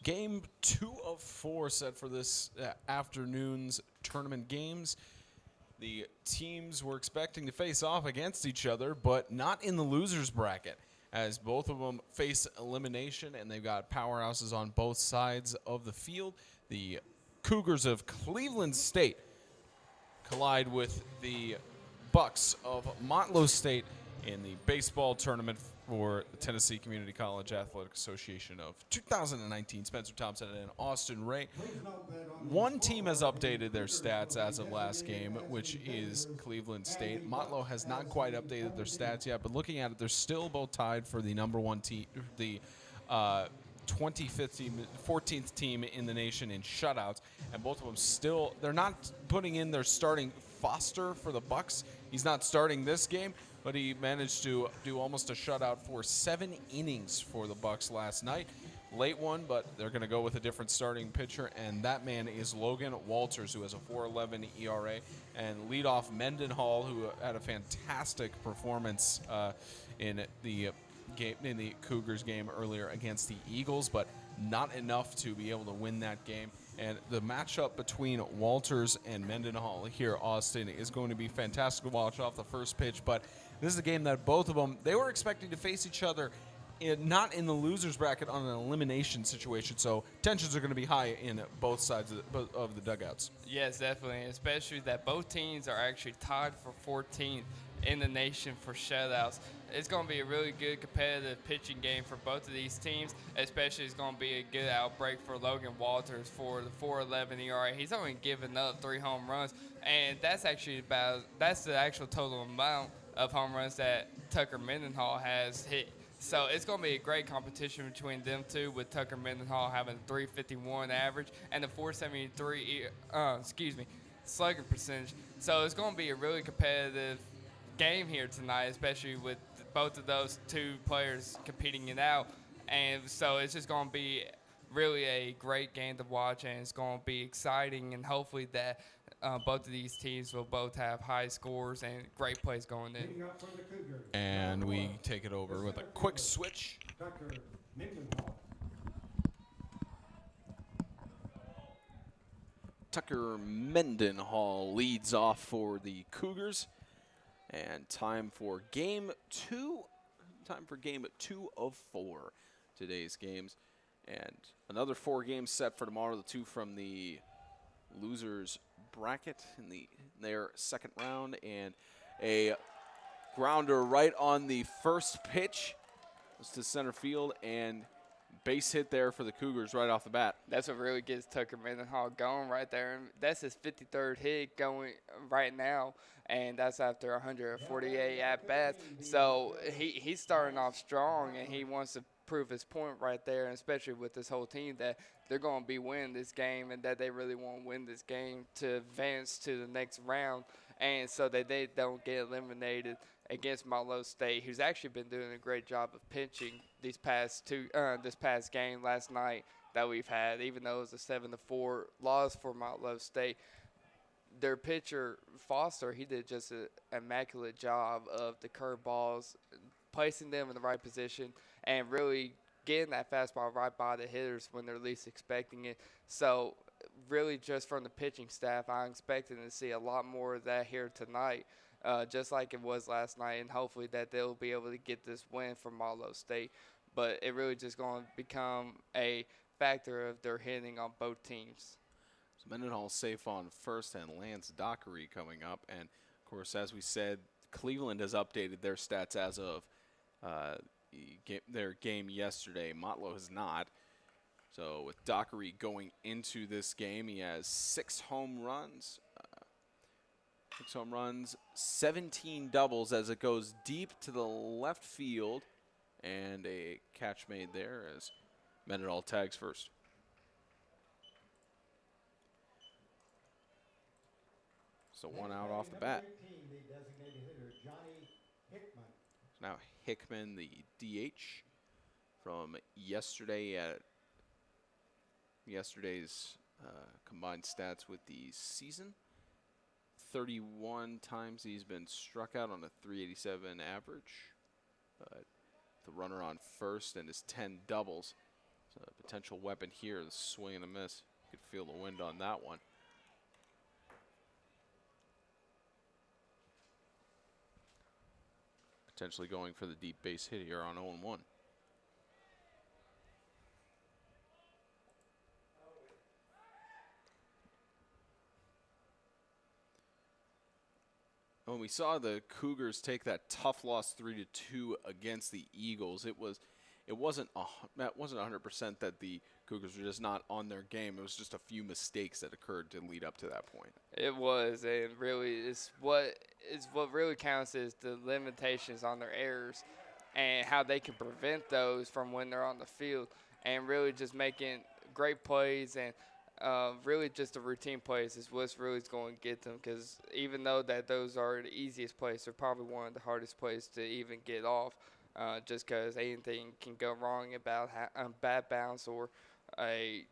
Game 2 of 4 set for this afternoon's tournament games. The teams were expecting to face off against each other, but not in the losers bracket, as both of them face elimination, and they've got powerhouses on both sides of the field. The Cougars of Cleveland State collide with the Bucks of Motlow State in the baseball tournament for the Tennessee Community College Athletic Association of 2019. Spencer Thompson and Austin Ray. One team has updated their stats as of last game, which is Cleveland State. Motlow has not quite updated their stats yet, but looking at it, they're still both tied for the number one team, the 25th team, 14th team in the nation in shutouts, and both of them still, they're not putting in their starting Foster for the Bucks. He's not starting this game, but he managed to do almost a shutout for 7 innings for the Bucks last night. Late one, but they're going to go with a different starting pitcher, and that man is Logan Walters, who has a 4.11 ERA, and leadoff Mendenhall, who had a fantastic performance in the game, in the Cougars game earlier against the Eagles, but not enough to be able to win that game. And the matchup between Walters and Mendenhall here, Austin, is going to be fantastic to watch off the first pitch. But this is a game that both of them, they were expecting to face each other not in the losers bracket on an elimination situation. So tensions are going to be high in both sides of the dugouts. Yes, definitely, especially that both teams are actually tied for 14th in the nation for shutouts. It's going to be a really good competitive pitching game for both of these teams, especially it's going to be a good outbreak for Logan Walters for the 4.11 ERA. He's only given up 3 home runs, and that's the actual total amount of home runs that Tucker Mendenhall has hit. So it's going to be a great competition between them two, with Tucker Mendenhall having a 351 average and a 473 slugging percentage. So it's going to be a really competitive game here tonight, especially with both of those two players competing it out. And so it's just going to be really a great game to watch, and it's going to be exciting, and hopefully that both of these teams will both have high scores and great plays going in. And we take it over with a quick switch. Tucker Mendenhall leads off for the Cougars. And time for game 2. Time for game 2 of 4 today's games. And another 4 games set for tomorrow, the 2 from the losers bracket in their second round, and a grounder right on the first pitch. It's to center field, and base hit there for the Cougars right off the bat. That's what really gets Tucker Mendenhall going right there. That's his 53rd hit going right now, and that's after 148 at-bats. So he's starting off strong, and he wants to prove his point right there, and especially with this whole team, that they're going to be winning this game, and that they really want to win this game to advance to the next round, and so that they don't get eliminated against Motlow State, who's actually been doing a great job of pitching this past game last night that we've had. Even though it was a 7-4 loss for Motlow State, their pitcher Foster, he did just an immaculate job of the curveballs, placing them in the right position, and really getting that fastball right by the hitters when they're least expecting it. So really, just from the pitching staff, I'm expecting to see a lot more of that here tonight, just like it was last night, and hopefully that they'll be able to get this win from Motlow State. But it really just going to become a factor of their hitting on both teams. So Mendenhall safe on first, and Lance Dockery coming up. And, of course, as we said, Cleveland has updated their stats as of their game yesterday. Motlow has not. So with Dockery going into this game, he has 6 home runs. 17 doubles as it goes deep to the left field. And a catch made there as Mendenhall tags first. So 1 out off the bat. So now Hickman, the DH from yesterday's combined stats with the season. 31 times he's been struck out on a 387 average. The runner on first and his 10 doubles. It's a potential weapon here, the swing and a miss. You could feel the wind on that one. Potentially going for the deep base hit here on 0-1. When we saw the Cougars take that tough loss 3-2 against the Eagles, it wasn't 100% that the Cougars were just not on their game. It was just a few mistakes that occurred to lead up to that point. It was, and really, what really counts is the limitations on their errors and how they can prevent those from when they're on the field, and really just making great plays and really just the routine plays is what's really going to get them. Because even though that those are the easiest plays, they're probably one of the hardest plays to even get off. Just because anything can go wrong about a bad bounce or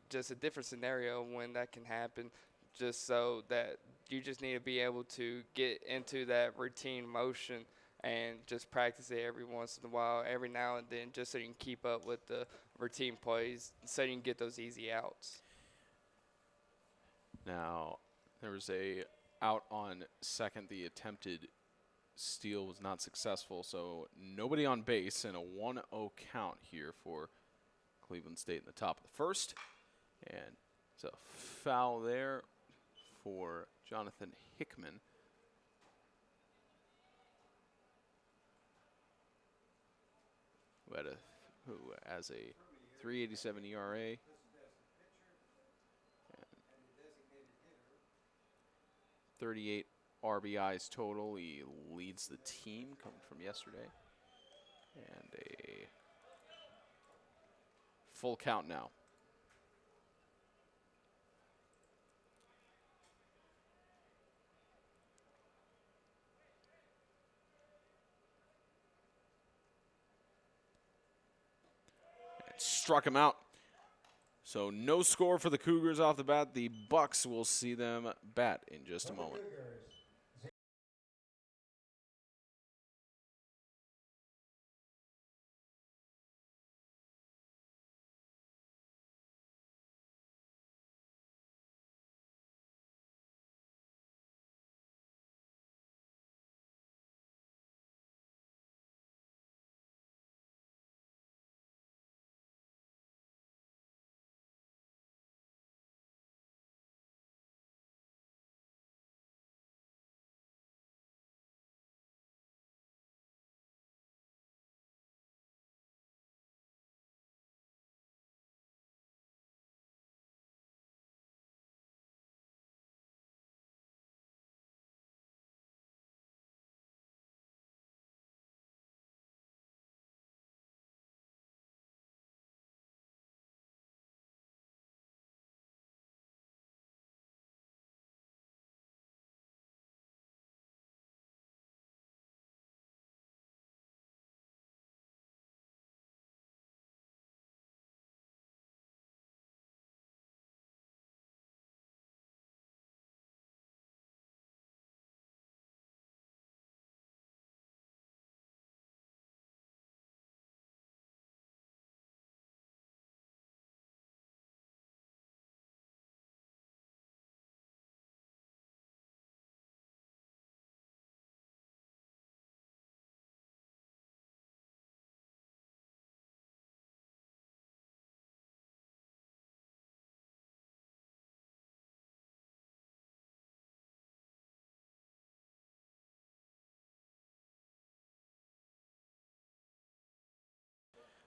just a different scenario when that can happen. Just so that you just need to be able to get into that routine motion and just practice it every once in a while, every now and then, just so you can keep up with the routine plays, so you can get those easy outs. Now, there was a out on second. The attempted steal was not successful, so nobody on base and a 1-0 count here for Cleveland State in the top of the first. And it's a foul there for Jonathan Hickman. Who has a 3.87 ERA. 38 RBIs total. He leads the team coming from yesterday. And a full count now. Struck him out. So no score for the Cougars off the bat. The Bucks will see them bat in just a moment.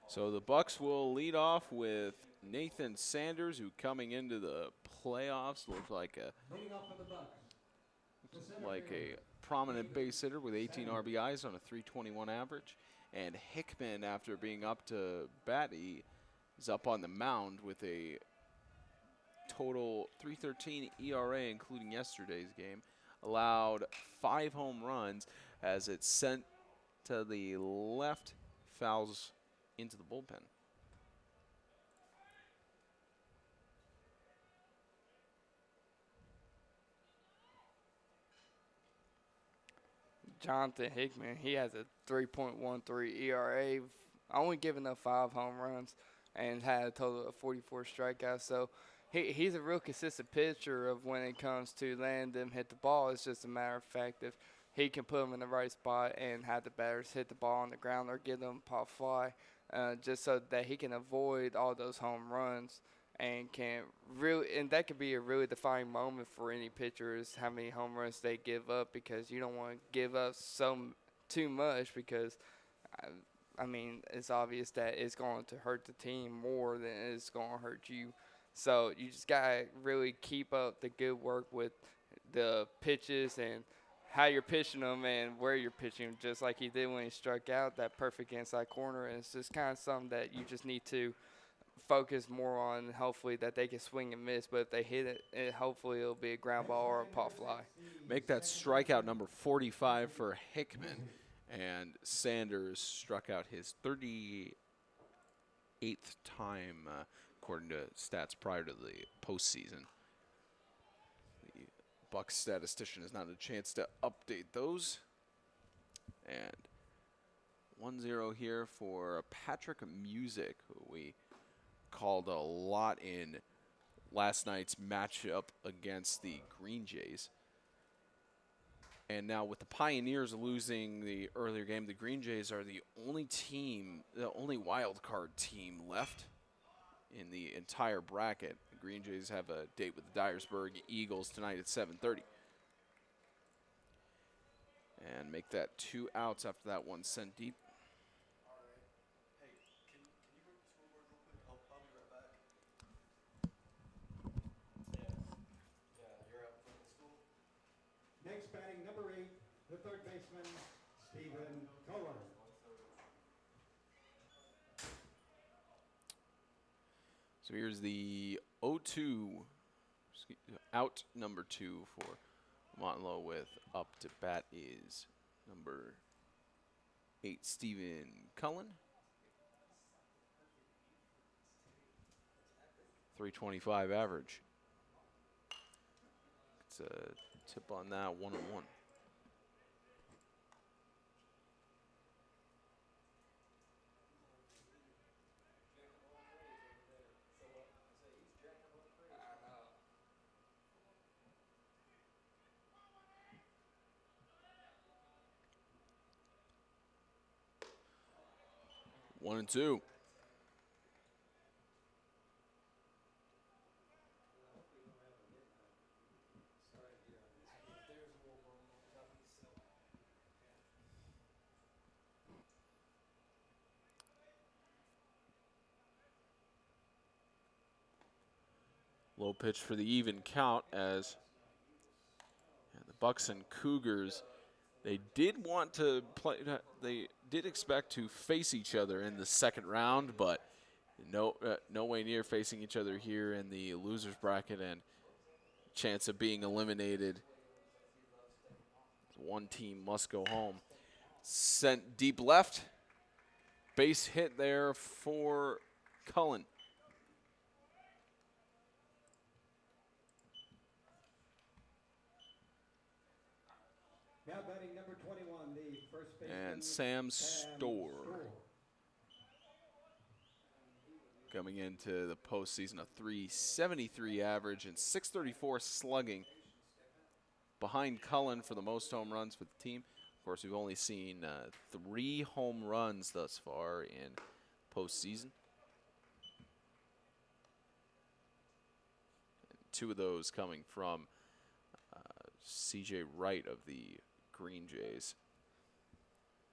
So the Bucks will lead off with Nathan Sanders, who coming into the playoffs looks like a prominent base hitter with 18 RBIs on a 321 average. And Hickman, after being up to bat, he is up on the mound with a total 3.13 ERA, including yesterday's game. Allowed 5 home runs as it sent to the left, fouls into the bullpen. Jonathan Hickman, he has a 3.13 ERA, only giving up 5 home runs. and had a total of 44 strikeouts. So he's a real consistent pitcher of when it comes to letting them hit the ball. It's just a matter of fact if he can put them in the right spot and have the batters hit the ball on the ground or get them pop fly, just so that he can avoid all those home runs and can really, and that could be a really defining moment for any pitcher is how many home runs they give up, because you don't want to give up too much, because I mean, it's obvious that it's going to hurt the team more than it's going to hurt you. So you just got to really keep up the good work with the pitches and how you're pitching them and where you're pitching them, just like he did when he struck out that perfect inside corner. And it's just kind of something that you just need to focus more on, hopefully that they can swing and miss. But if they hit it, hopefully it'll be a ground ball or a pop fly. Make that strikeout number 45 for Hickman. And Sanders struck out his 38th time, according to stats prior to the postseason. The Bucs statistician has not had a chance to update those. And 1-0 here for Patrick Music, who we called a lot in last night's matchup against the Green Jays. And now with the Pioneers losing the earlier game, the Green Jays are the only team, the only wild card team left in the entire bracket. The Green Jays have a date with the Dyersburg Eagles tonight at 7:30. And make that 2 outs after that one sent deep. Next batting, number 8, the third baseman, Stephen Cullen. So here's the 0-2, out number 2 for Montelot, with up to bat is number 8, Stephen Cullen. 325 average. It's a tip on that, 1-1. One and two. Low pitch for the even count, as the Bucs and Cougars, they did want to play, they did expect to face each other in the second round, but no way near facing each other here in the losers bracket, and chance of being eliminated. One team must go home. Sent deep left. Base hit there for Cullen. Now batting number 21, the first baseman, And Sam Storr. Coming into the postseason, a .373 average and .634 slugging. Behind Cullen for the most home runs for the team. Of course, we've only seen 3 home runs thus far in postseason. And 2 of those coming from C.J. Wright of the Green Jays.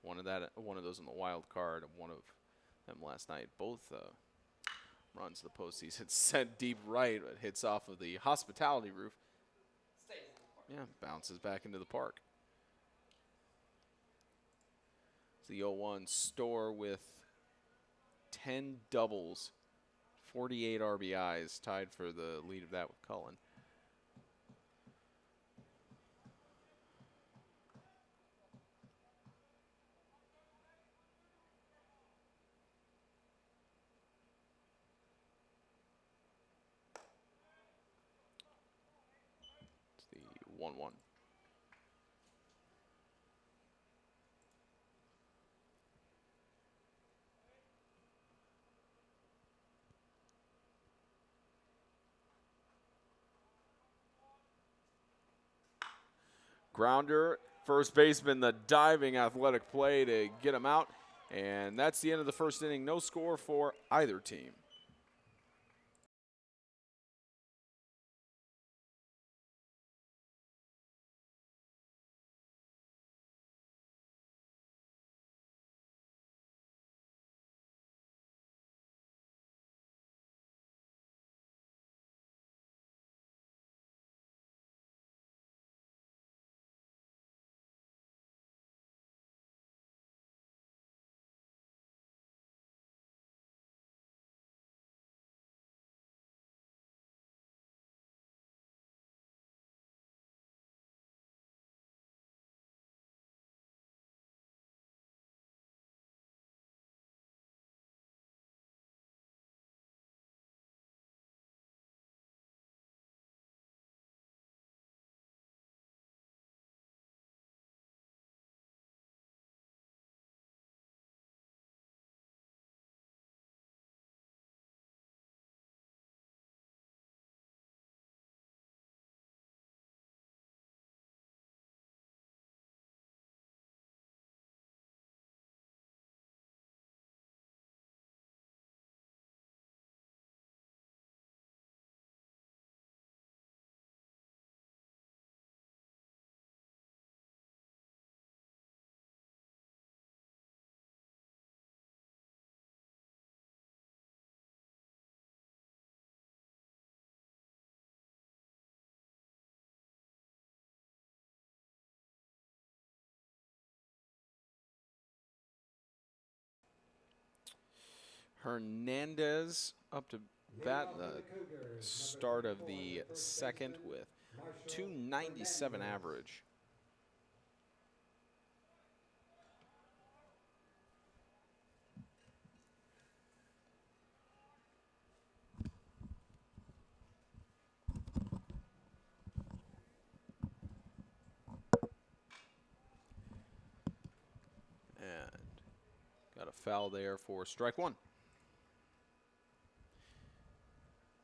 One of those in the wild card, and one of them last night. Both runs to the postseason sent deep right. It hits off of the hospitality roof. Yeah, bounces back into the park. It's the 0-1 Storr with 10 doubles, 48 RBIs, tied for the lead of that with Cullen. It's the 1-1. Grounder, first baseman, the diving athletic play to get him out. And that's the end of the first inning. No score for either team. Hernandez up to bat in the start of the second with 297 average. And got a foul there for strike one.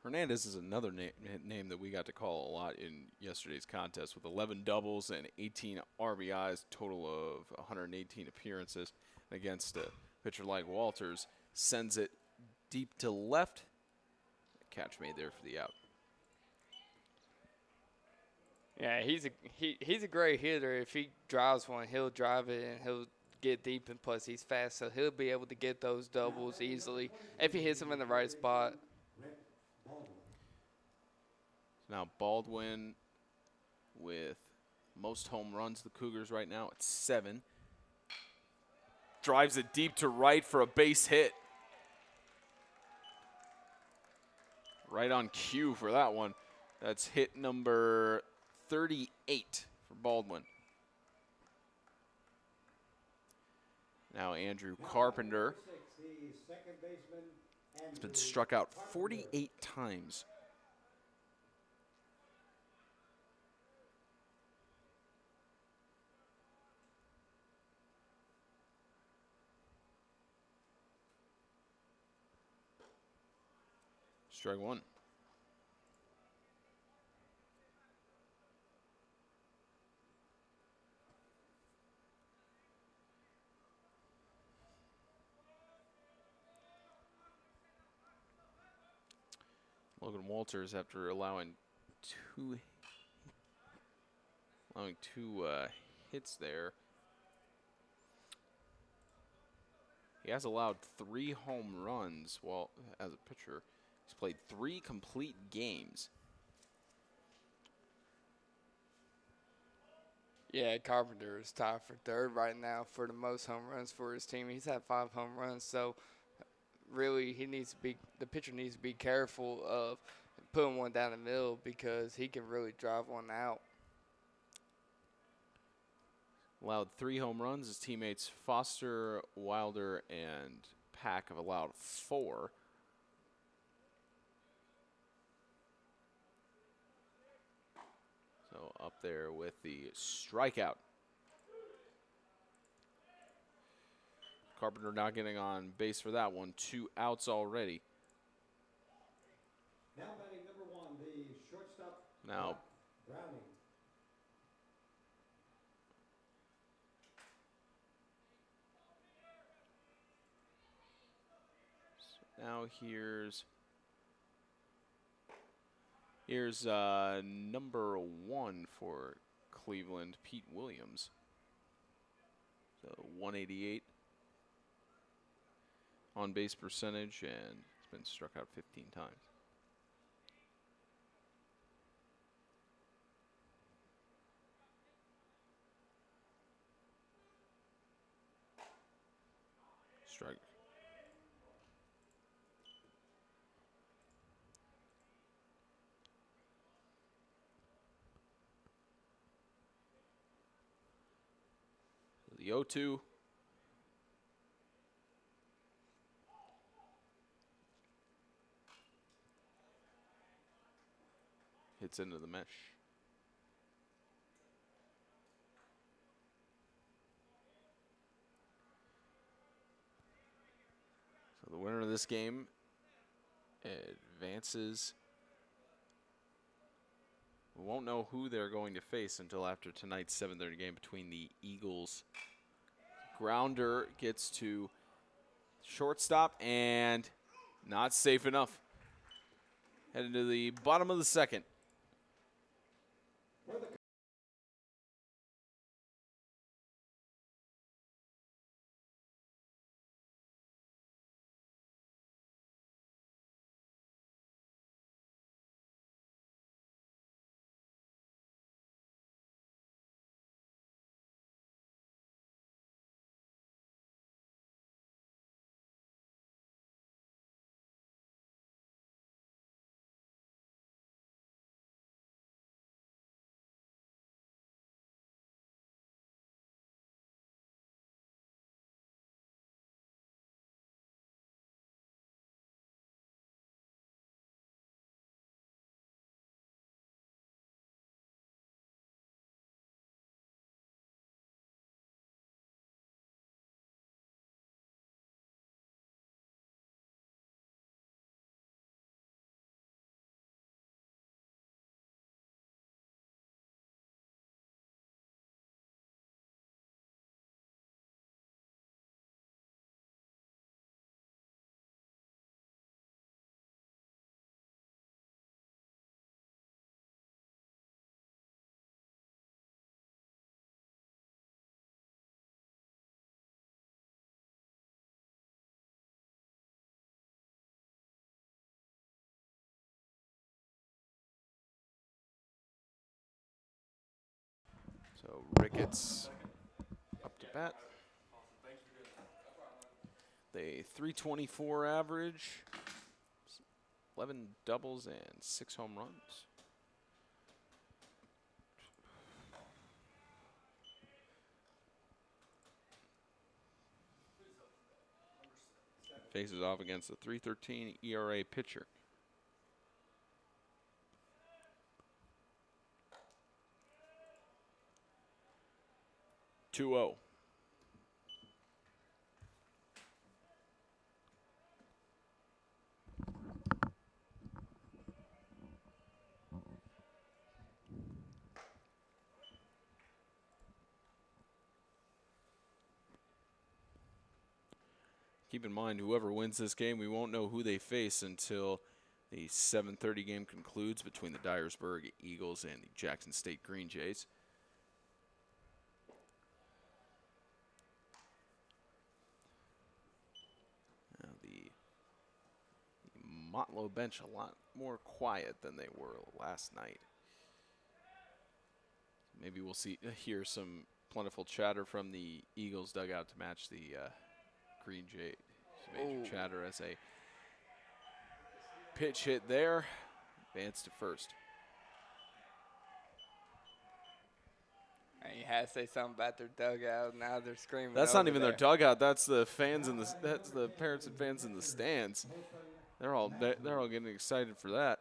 Hernandez is another name that we got to call a lot in yesterday's contest with 11 doubles and 18 RBIs, total of 118 appearances against a pitcher like Walters. Sends it deep to left. Catch made there for the out. Yeah, he's a great hitter. If he drives one, he'll drive it and he'll get deep, and plus he's fast, so he'll be able to get those doubles easily if he hits them in the right spot. Now Baldwin with most home runs, the Cougars right now at 7. Drives it deep to right for a base hit. Right on cue for that one. That's hit number 38 for Baldwin. Now Andrew Carpenter has been struck out 48 times. Strike one. Logan Walters, after allowing two hits there, he has allowed 3 home runs while as a pitcher. He's played 3 complete games. Yeah, Carpenter is tied for third right now for the most home runs for his team. He's had 5 home runs, so really the pitcher needs to be careful of putting one down the middle because he can really drive one out. Allowed 3 home runs. His teammates Foster, Wilder, and Pack have allowed 4. So up there with the strikeout. Carpenter not getting on base for that one. 2 outs already. Now batting number 1, the shortstop. Now Browning. Now here's number 1 for Cleveland, Pete Williams. So 188 on base percentage, and it's been struck out 15 times. Strike. The 0-2. Hits into the mesh. So the winner of this game advances. We won't know who they're going to face until after tonight's 7:30 game between the Eagles. Grounder gets to shortstop and not safe enough. Headed to the bottom of the second. So Ricketts up to bat. The 324 average, 11 doubles and 6 home runs. Faces off against the 3.13 ERA pitcher. Two 0. Keep in mind, whoever wins this game, we won't know who they face until the 7:30 game concludes between the Dyersburg Eagles and the Jackson State Green Jays. Now the Motlow bench a lot more quiet than they were last night. Maybe we'll hear some plentiful chatter from the Eagles dugout to match the Green Jay major chatter as a pitch hit there. Advance to first. And you had to say something about their dugout. Now they're screaming. That's not over even there. their dugout. That's the fans in the. That's the parents and fans in the stands. They're all getting excited for that.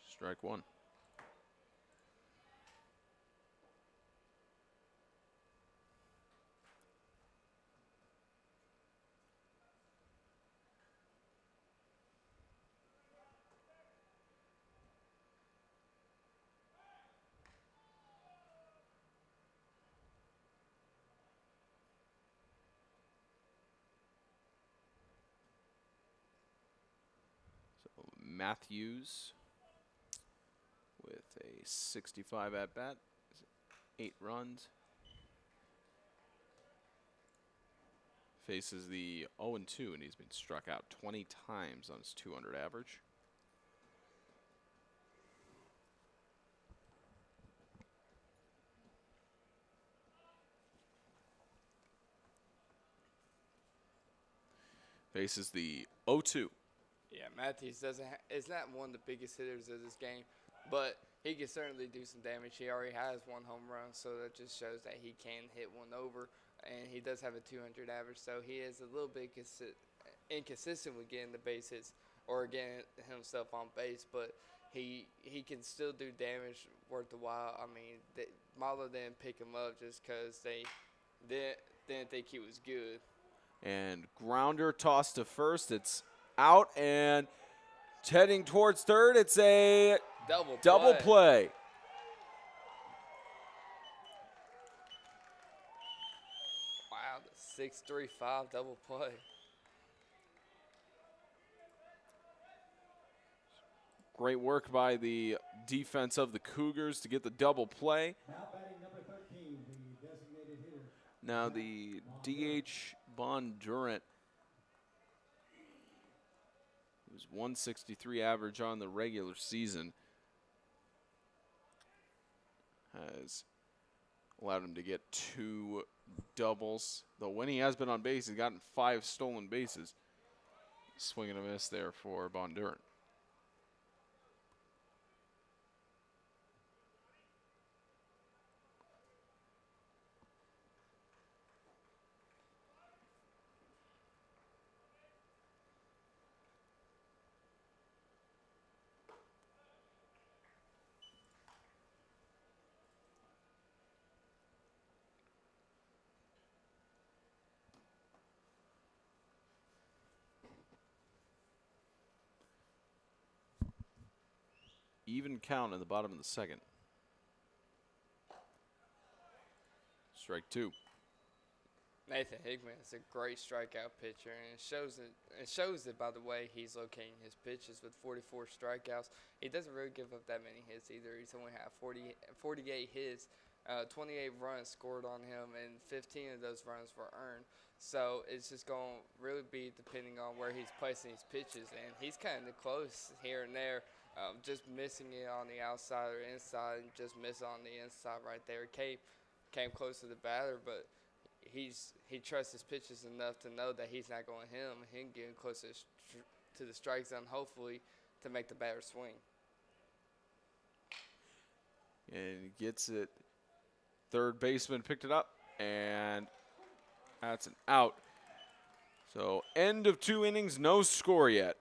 Strike one. Matthews with a 65 at-bat, 8 runs. Faces the 0-2, and he's been struck out 20 times on his 200 average. Faces the 0-2. Yeah, Matthews is not one of the biggest hitters of this game, but he can certainly do some damage. He already has 1 home run, so that just shows that he can hit one over, and he does have a 200 average, so he is a little bit inconsistent with getting the base hits or getting himself on base, but he can still do damage worth the while. I mean, Marlowe didn't pick him up just because they didn't think he was good. And grounder tossed to first. It's out and heading towards third. It's a double play. Wow, the 6-3-5 double play. Great work by the defense of the Cougars to get the double play. Now batting number 13, the designated hitter. Now the DH Bondurant, who's 163 average on the regular season, has allowed him to get 2 doubles. Though when he has been on base, he's gotten 5 stolen bases. Swing and a miss there for Bondurant. Even count in the bottom of the second. Strike 2. Nathan Hickman is a great strikeout pitcher, and it shows it by the way he's locating his pitches with 44 strikeouts. He doesn't really give up that many hits either. He's only had 48 hits, 28 runs scored on him, and 15 of those runs were earned. So it's just going to really be depending on where he's placing his pitches, and he's kind of close here and there, just missing it on the outside or inside, and just missing on the inside right there. Came close to the batter, but he trusts his pitches enough to know that he's not going to hit him. Him getting close to the strike zone, hopefully, to make the batter swing. And he gets it. Third baseman picked it up, and that's an out. So end of 2 innings, no score yet.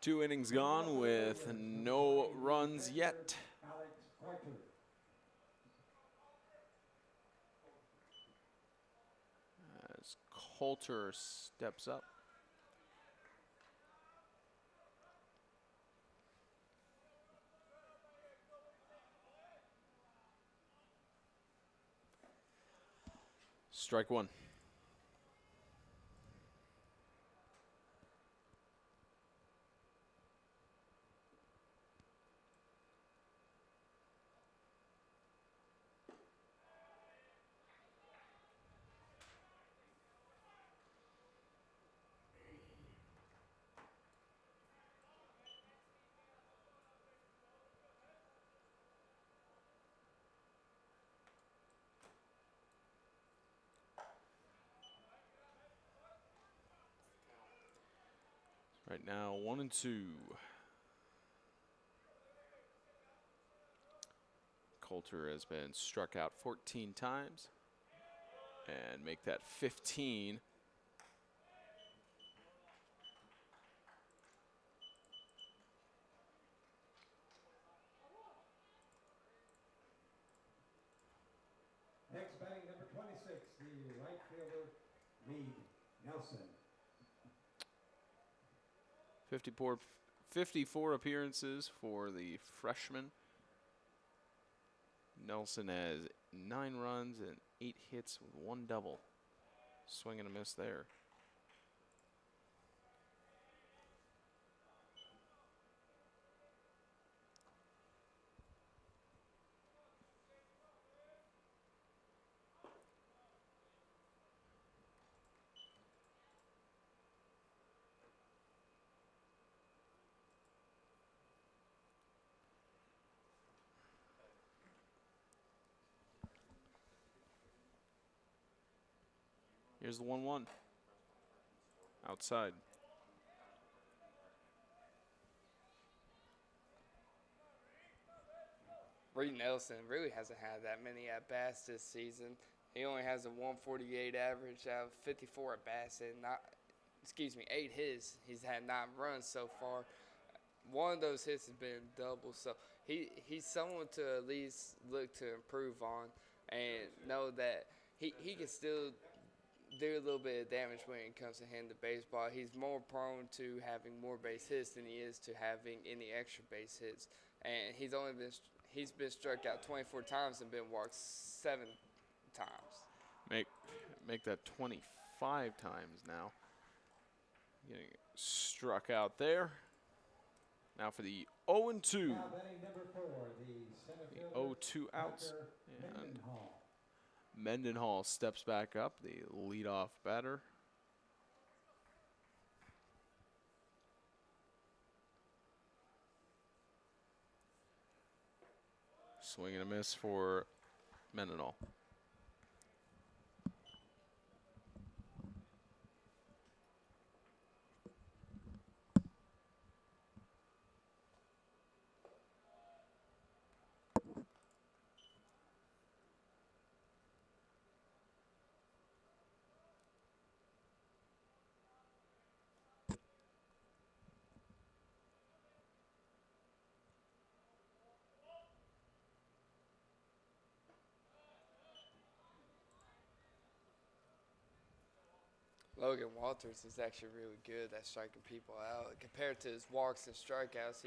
2 innings gone with no runs yet. Alex Carter. As Coulter steps up. Strike 1. Right now, 1-2. Coulter has been struck out 14 times and make that 15. Next batting number 26, the right fielder, Reed Nelson. 54 appearances for the freshman. Nelson has 9 runs and 8 hits with 1 double. Swing and a miss there. Here's the 1-1. Outside. Reed Nelson really hasn't had that many at-bats this season. He only has a 148 average out of 54 at-bats and 8 hits. He's had 9 runs so far. One of those hits has been double, so he's someone to at least look to improve on and know that he can still do a little bit of damage when it comes to hitting the baseball. He's more prone to having more base hits than he is to having any extra base hits. And he's been struck out 24 times and been walked 7 times. Make that 25 times now. Getting struck out there. Now for the 0-2. Now batting number 4, the center fielder, 0-2 outs. Tucker And Mendenhall. Mendenhall steps back up, the leadoff batter. Swing and a miss for Mendenhall. Logan Walters is actually really good at striking people out. Compared to his walks and strikeouts,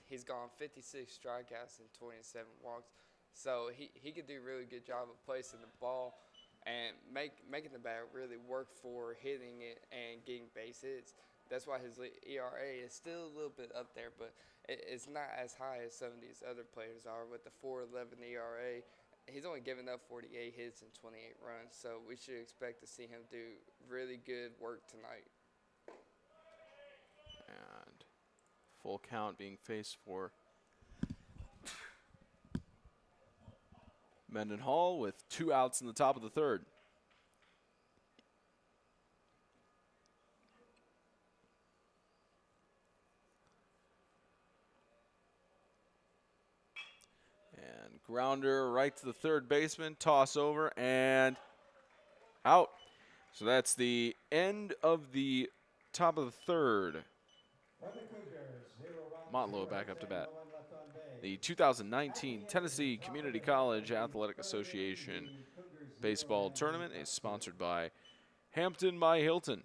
he's gone 56 strikeouts and 27 walks. So he could do a really good job of placing the ball and making the bat really work for hitting it and getting base hits. That's why his ERA is still a little bit up there, but it's not as high as some of these other players are with the 4.11 ERA. He's only given up 48 hits and 28 runs, so we should expect to see him do really good work tonight. And full count being faced for Mendenhall with 2 outs in the top of the 3rd. And grounder right to the 3rd baseman, toss over and out. So that's the end of the top of the 3rd. For the Cougars, Motlow back up to bat. The 2019 Tennessee Community College Athletic Association Baseball Tournament is sponsored by Hampton by Hilton,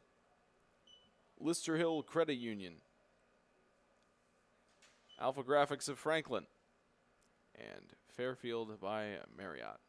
Lister Hill Credit Union, Alpha Graphics of Franklin, and Fairfield by Marriott.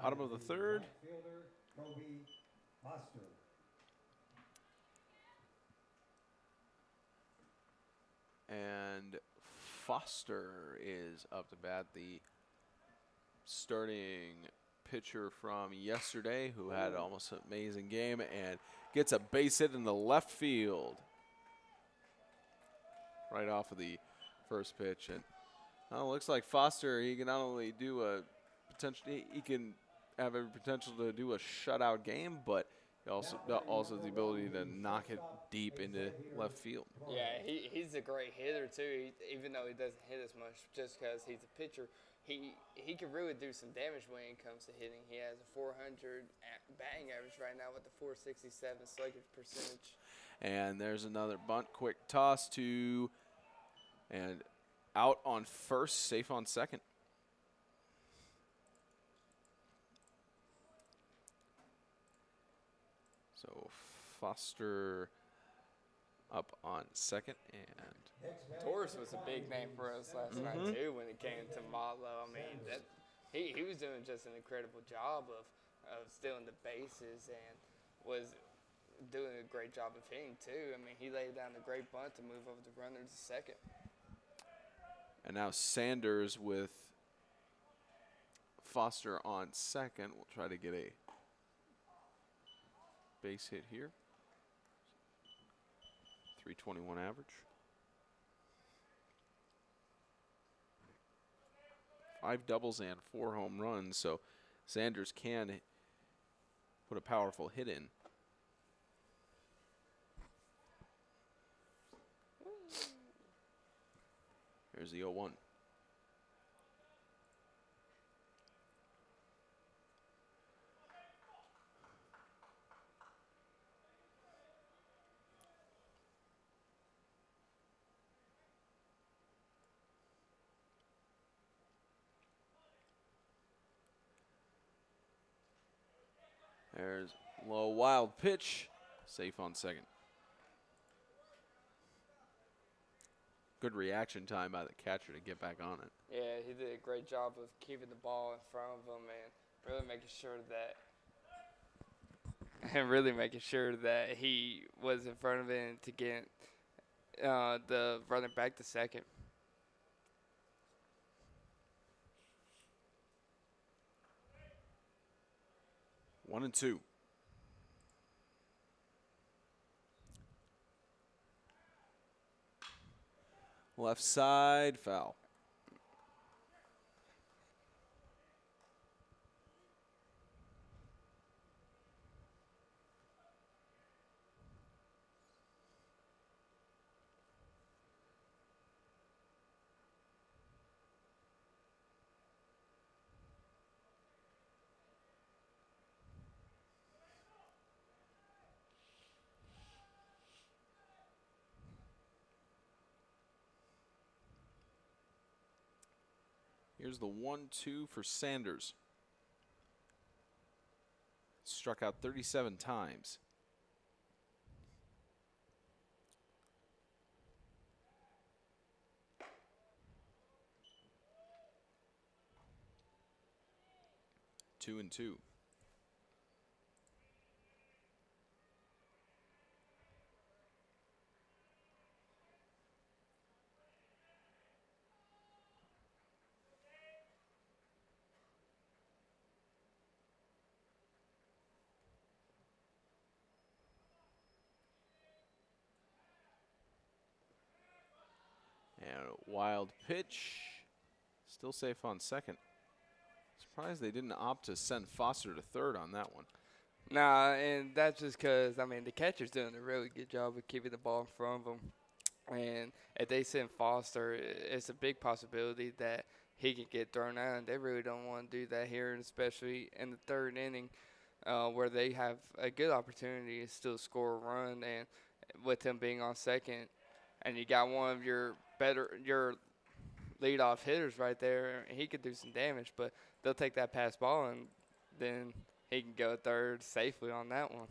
Bottom of the third. And Foster is up to bat, the starting pitcher from yesterday who had almost an amazing game and gets a base hit in the left field right off of the first pitch. And looks like Foster, he can not only do a potential, he can have every potential to do a shutout game, but he also has the ability to knock it deep into left field. Yeah, he's a great hitter too. Even though he doesn't hit as much, just because he's a pitcher, he can really do some damage when it comes to hitting. He has a 400 batting average right now with a 467 slugging percentage. And there's another bunt, quick toss to, and out on first, safe on second. So Foster up on second, and Torres was a big name for us last night too when it came to Motlow. I mean, he was doing just an incredible job of stealing the bases and was doing a great job of hitting too. I mean, he laid down a great bunt to move over the runner to second. And now Sanders with Foster on second will try to get a base hit here. 321 average. 5 doubles and 4 home runs, so Sanders can put a powerful hit in. Here's the 0-1. There's a low wild pitch, safe on second. Good reaction time by the catcher to get back on it. Yeah, he did a great job of keeping the ball in front of him and really making sure that he was in front of it to get the runner back to second. One and two. Left side, foul. Here's the 1-2 for Sanders. Struck out 37 times. 2-2. And a wild pitch. Still safe on second. Surprised they didn't opt to send Foster to third on that one. Nah, and that's just because, I mean, the catcher's doing a really good job of keeping the ball in front of them. And if they send Foster, it's a big possibility that he can get thrown out. And they really don't want to do that here, and especially in the third inning where they have a good opportunity to still score a run. And with him being on second, and you got one of your leadoff hitters right there, he could do some damage. But they'll take that pass ball, and then he can go third safely on that one.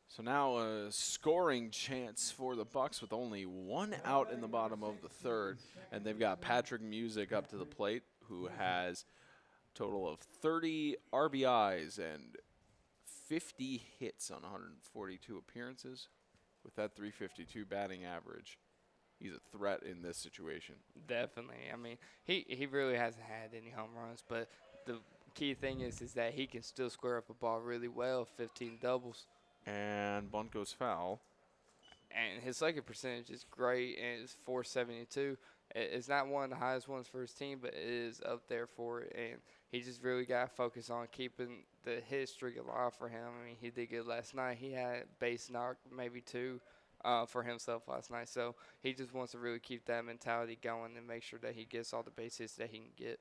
So now a scoring chance for the Bucks with only one out in the bottom of the third. And they've got Patrick Music up to the plate, who has a total of 30 RBIs and 50 hits on 142 appearances. With that .352 batting average, he's a threat in this situation. Definitely. I mean, he really hasn't had any home runs, but the key thing is that he can still square up a ball really well, 15 doubles. And bunt goes foul. And his slugging percentage is great, and it's .472. It's not one of the highest ones for his team, but it is up there for it. And he just really got to focus on keeping the hit streak alive for him. I mean, he did good last night. He had base knock, maybe two, for himself last night. So he just wants to really keep that mentality going and make sure that he gets all the base hits that he can get.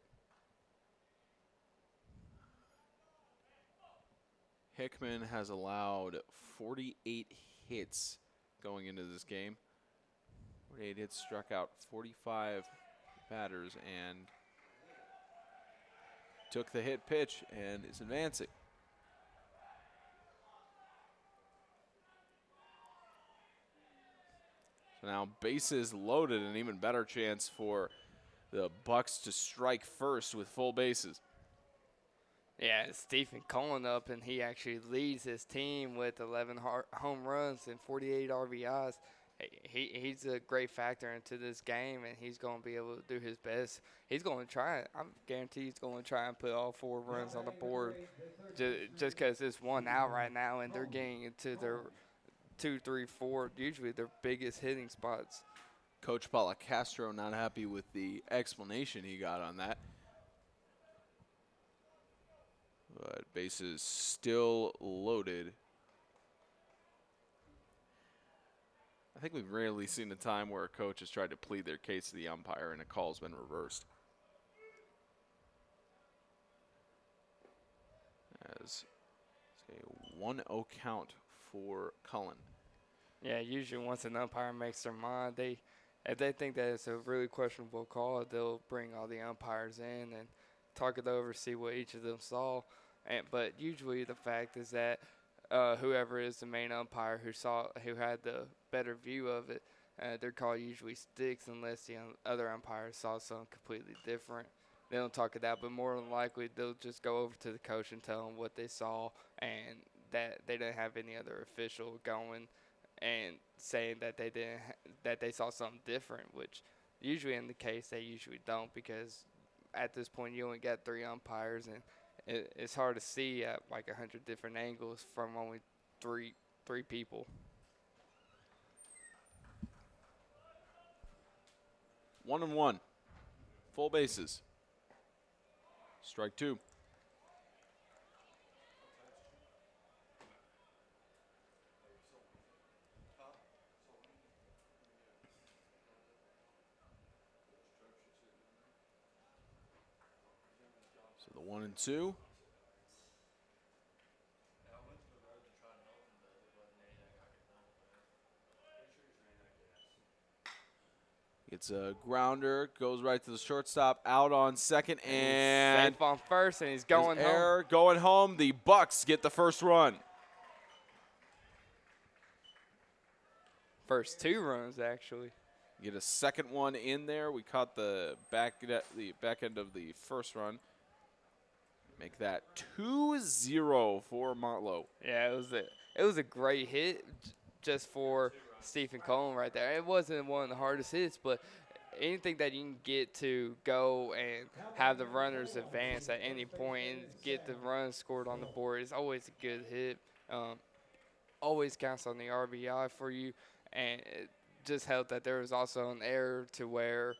Hickman has allowed 48 hits going into this game. 48 hits, struck out 45 batters, and took the hit pitch and is advancing. So now bases loaded, an even better chance for the Bucks to strike first with full bases. Yeah, Stephen Cullen up, and he actually leads his team with 11 home runs and 48 RBIs. He's a great factor into this game, and he's going to be able to do his best. He's going to try it. I'm guaranteed he's going to try and put all 4 runs on the board just because it's 1 out right now, and they're getting into their 2, 3, 4, usually their biggest hitting spots. Coach Palacastro not happy with the explanation he got on that. But bases still loaded. I think we've rarely seen a time where a coach has tried to plead their case to the umpire and a call's been reversed. As it's a 1-0 count for Cullen. Yeah, usually once an umpire makes their mind, if they think that it's a really questionable call, they'll bring all the umpires in and talk it over, see what each of them saw. But usually the fact is that whoever is the main umpire who had the better view of it, their call usually sticks unless the other umpire saw something completely different. They don't talk it out, but more than likely they'll just go over to the coach and tell him what they saw and that they didn't have any other official going and saying that they saw something different, which usually in the case they usually don't, because at this point you only got 3 umpires and it's hard to see at like 100 different angles from only three people. 1-1. Full bases. Strike 2. So the 1-2. It's a grounder, goes right to the shortstop, out on second, and safe on first, and he's going home. Error going home. The Bucks get the first run. First 2 runs, actually. Get a second one in there. We caught the back end of the first run. Make that 2-0 for Motlow. Yeah, it was a great hit just for Stephen Cohen right there. It wasn't one of the hardest hits, but anything that you can get to go and have the runners advance at any point and get the runs scored on the board is always a good hit. Always counts on the RBI for you, and it just helped that there was also an error to where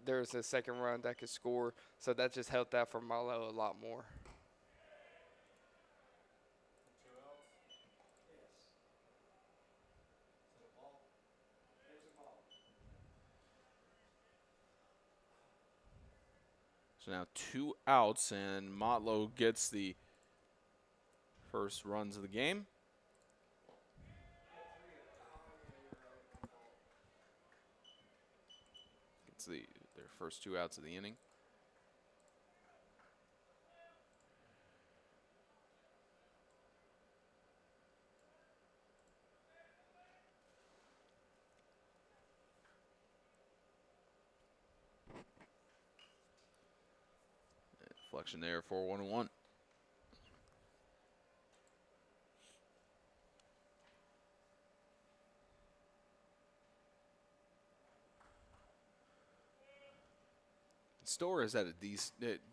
there was a second run that could score, so that just helped out for Malo a lot more. So now 2 outs, and Motlow gets the first runs of the game. Gets their first 2 outs of the inning. Deflection there for 1-1. Storer has had a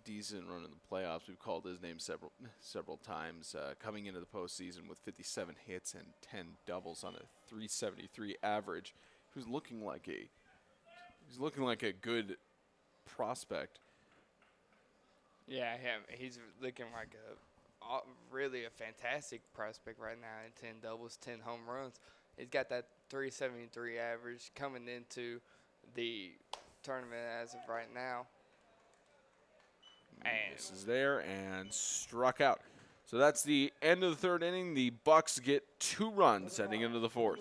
decent run in the playoffs. We've called his name several times. Coming into the postseason with 57 hits and 10 doubles on a .373 average, he's looking like a good prospect. Yeah, he's looking like really a fantastic prospect right now in 10 doubles, 10 home runs. He's got that .373 average coming into the tournament as of right now. And This is there and struck out. So that's the end of the 3rd inning. The Bucks get 2 runs heading into the 4th.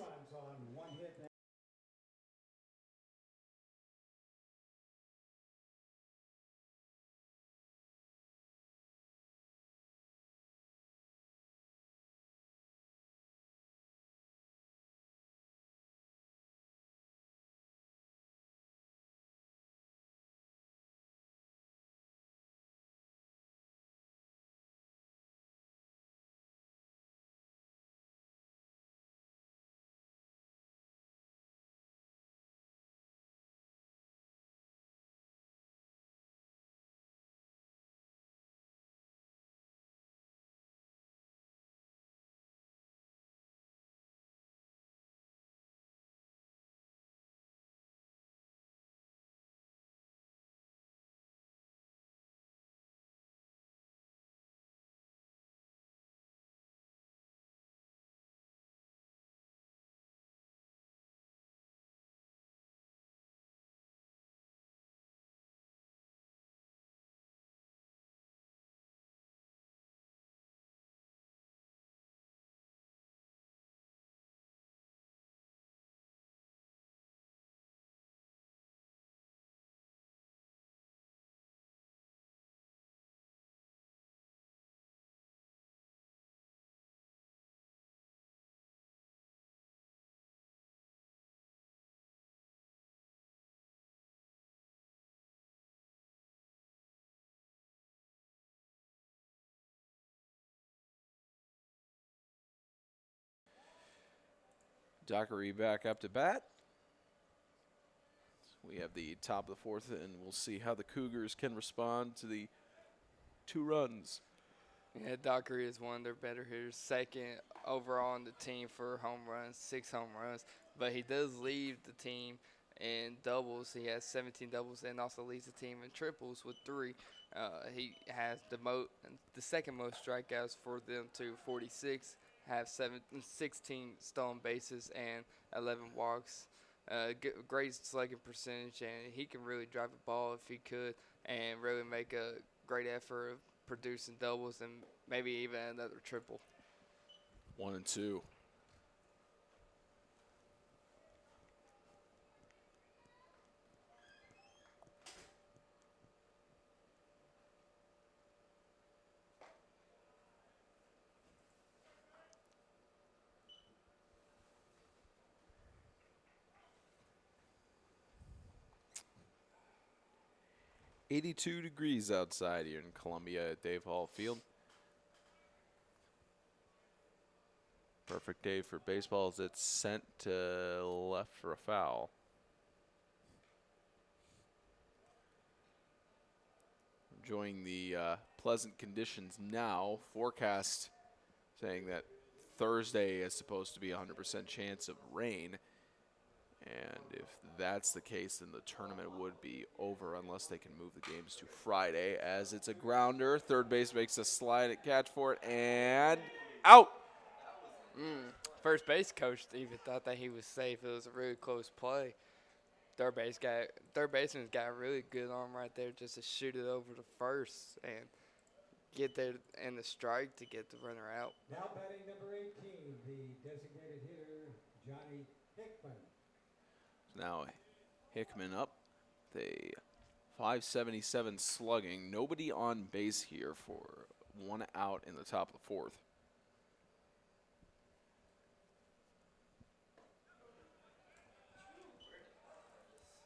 Dockery back up to bat. We have the top of the 4th, and we'll see how the Cougars can respond to the 2 runs. yeah, Dockery is one of their better hitters, second overall on the team for home runs, 6 home runs. But he does lead the team in doubles. He has 17 doubles and also leads the team in triples with 3. He has the second most strikeouts for them to 46, have 16 stolen bases and 11 walks. Great slugging percentage, and he can really drive a ball if he could and really make a great effort of producing doubles and maybe even another triple. 1-2. 82 degrees outside here in Columbia at Dave Hall Field. Perfect day for baseball as it's sent to left for a foul. Enjoying the pleasant conditions now. Forecast saying that Thursday is supposed to be a 100% chance of rain. And if that's the case, then the tournament would be over unless they can move the games to Friday, as it's a grounder. Third base makes a slide at catch for it, and out. First base coach even thought that he was safe. It was a really close play. Third baseman's got a really good arm right there just to shoot it over to first and get there in the strike to get the runner out. Now batting number 18, the designated hitter, Johnny Hickman. Now Hickman up, the 577 slugging. Nobody on base here for one out in the top of the fourth.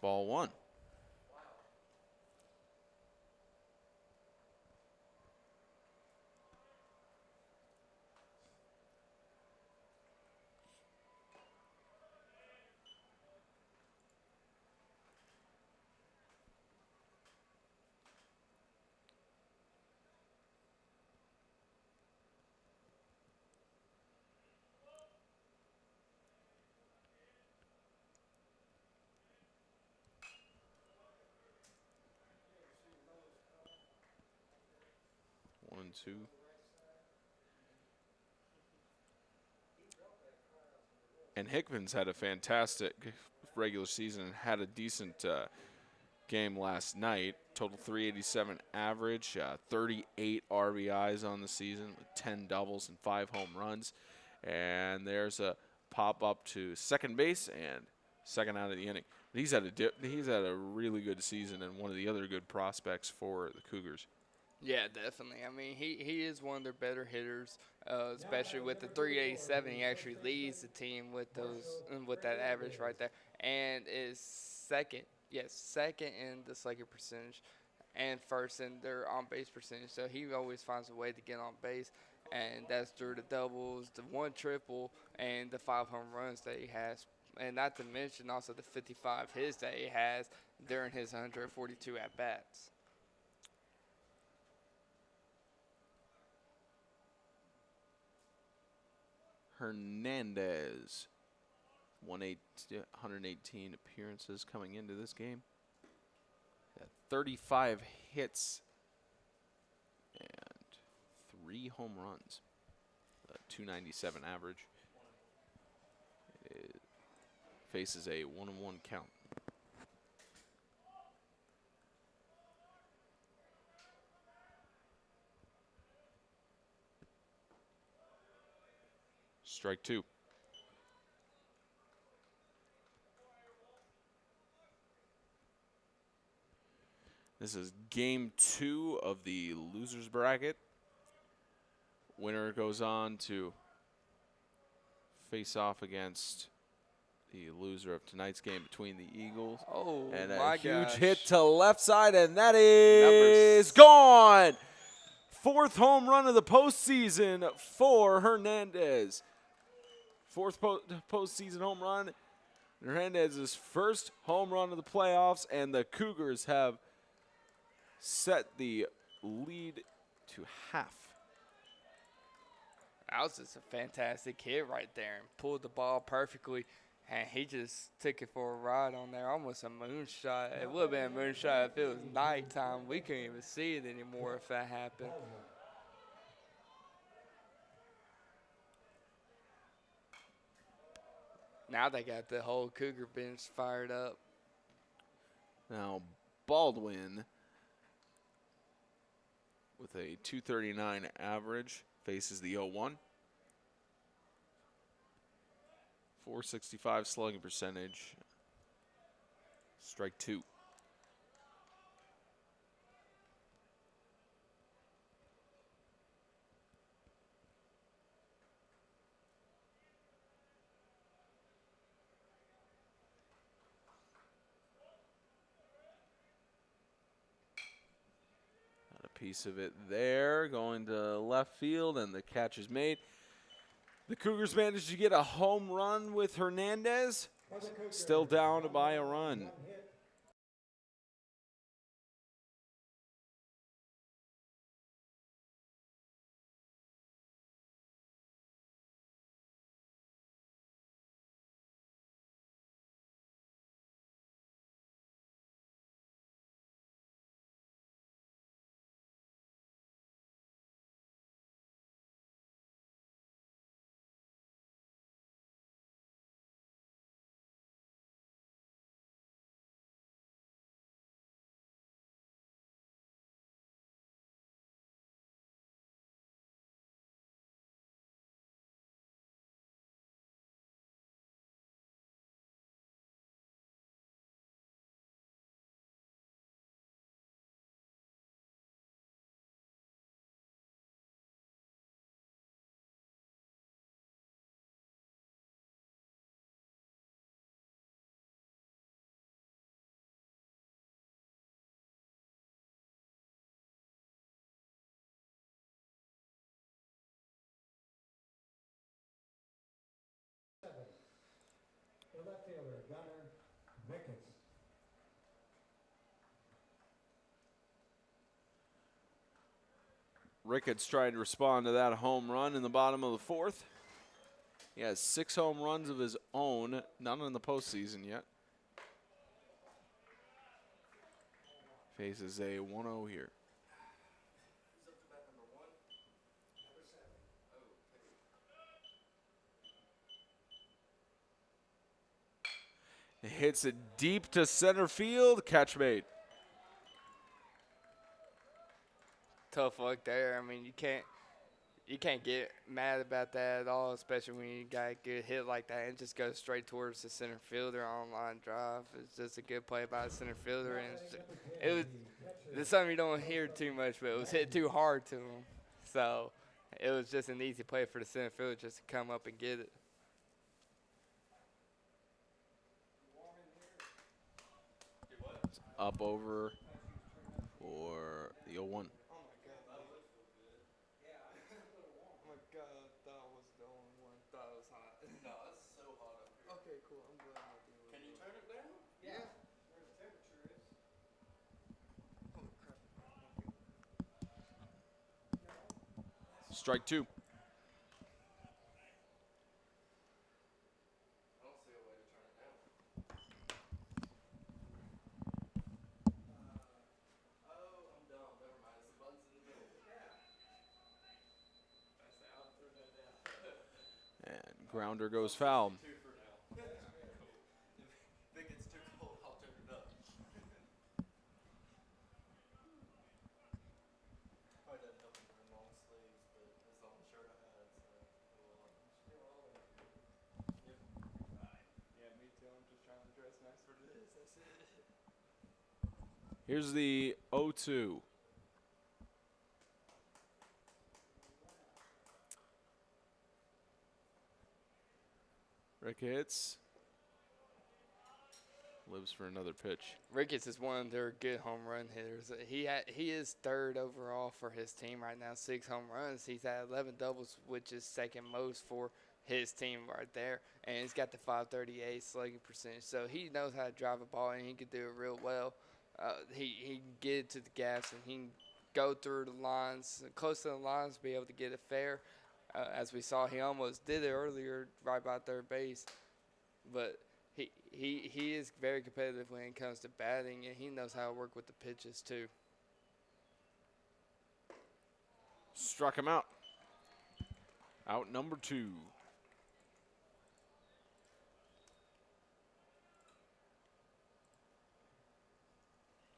Ball one. One and two. And Hickman's had a fantastic regular season and had a decent game last night. Total 387 average, 38 RBIs on the season with 10 doubles and 5 home runs. And there's a pop up to second base and second out of the inning. But he's had a really good season and one of the other good prospects for the Cougars. Yeah, definitely. I mean, he is one of their better hitters, especially with the 387. He actually leads the team with that average right there, and is second in the slugging percentage, and first in their on base percentage. So he always finds a way to get on base, and that's through the doubles, the 1 triple, and the 5 home runs that he has. And not to mention also the 55 hits that he has during his 142 at bats. Hernandez, 118 appearances coming into this game. 35 hits and 3 home runs. 297 average. It faces a 1-1 count. Strike 2. This is game 2 of the losers bracket. Winner goes on to face off against the loser of tonight's game between the Eagles. Oh, and my a huge gosh. hit to left side, and that is gone. 4th home run of the postseason for Hernandez. 4th postseason home run. Hernandez's first home run of the playoffs, and the Cougars have set the lead to half. That was just a fantastic hit right there and pulled the ball perfectly. And he just took it for a ride on there, almost a moonshot. It would have been a moonshot if it was nighttime. We couldn't even see it anymore if that happened. Now they got the whole Cougar bench fired up. Now Baldwin, with a 239 average, faces the 0-1. 465 slugging percentage. Strike 2. piece of it there, going to left field, and the catch is made. The Cougars managed to get a home run with Hernandez, still down by a run. One hit. The left fielder, Gunnar Ricketts. Ricketts trying to respond to that home run in the bottom of the fourth. He has 6 home runs of his own, none in the postseason yet. Faces a 1-0 here. Hits it deep to center field. Catch made. Tough luck there. I mean, you can't get mad about that at all, especially when you got a good hit like that and just go straight towards the center fielder on line drive. It's just a good play by the center fielder, and it's something you don't hear too much, but it was hit too hard to him. So it was just an easy play for the center fielder just to come up and get it. Up over for the 0-1. Strike 2. And grounder goes foul. Here's the 0-2. Ricketts lives for another pitch. Ricketts is one of their good home run hitters. He is third overall for his team right now, 6 home runs. He's had 11 doubles, which is second most for his team right there. And he's got the .538 slugging percentage. So he knows how to drive a ball, and he can do it real well. He can get it to the gaps, and he can go through the lines, close to the lines, be able to get it fair. As we saw, he almost did it earlier right by third base. But he is very competitive when it comes to batting, and he knows how to work with the pitches too. Struck him out. Out number 2.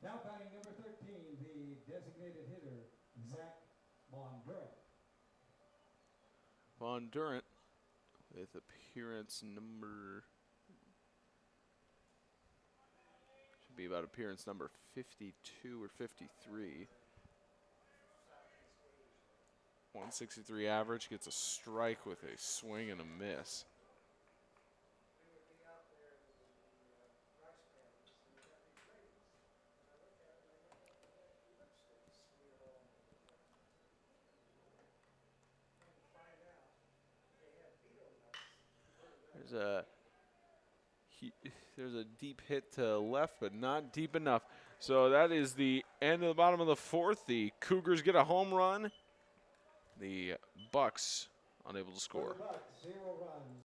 Now batting number 13, the designated hitter, Zach Bondurant. Bondurant with appearance number, should be about appearance number 52 or 53. 163 average, gets a strike with a swing and a miss. There's a deep hit to left, but not deep enough. So that is the end of the bottom of the fourth. The Cougars get a home run. The Bucks unable to For score. the Bucks, 0 runs.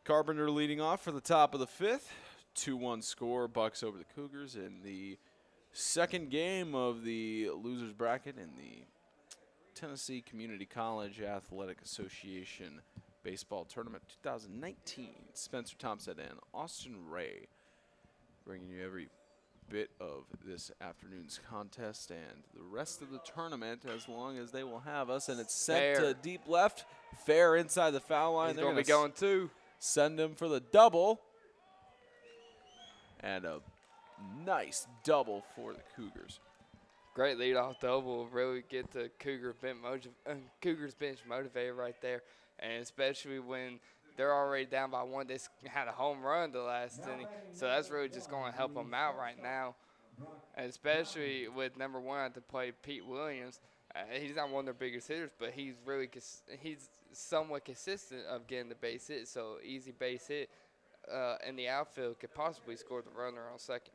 Carpenter leading off for the top of the fifth. 2-1 score, Bucks over the Cougars in the second game of the losers bracket in the Tennessee Community College Athletic Association Baseball Tournament 2019. Spencer Thompson and Austin Ray bringing you every bit of this afternoon's contest and the rest of the tournament as long as they will have us. And it's sent to deep left, fair inside the foul line. He's They're going to be going two. Send him for the double. And a nice double for the Cougars. Great leadoff double. Really get the Cougars bench motivated right there. And especially when they're already down by one. They had a home run the last inning. So that's really just going to help them out right now. And especially with number one at the plate, Pete Williams. He's not one of their biggest hitters, but he's really he's somewhat consistent of getting the base hit. So easy base hit in the outfield could possibly score the runner on second.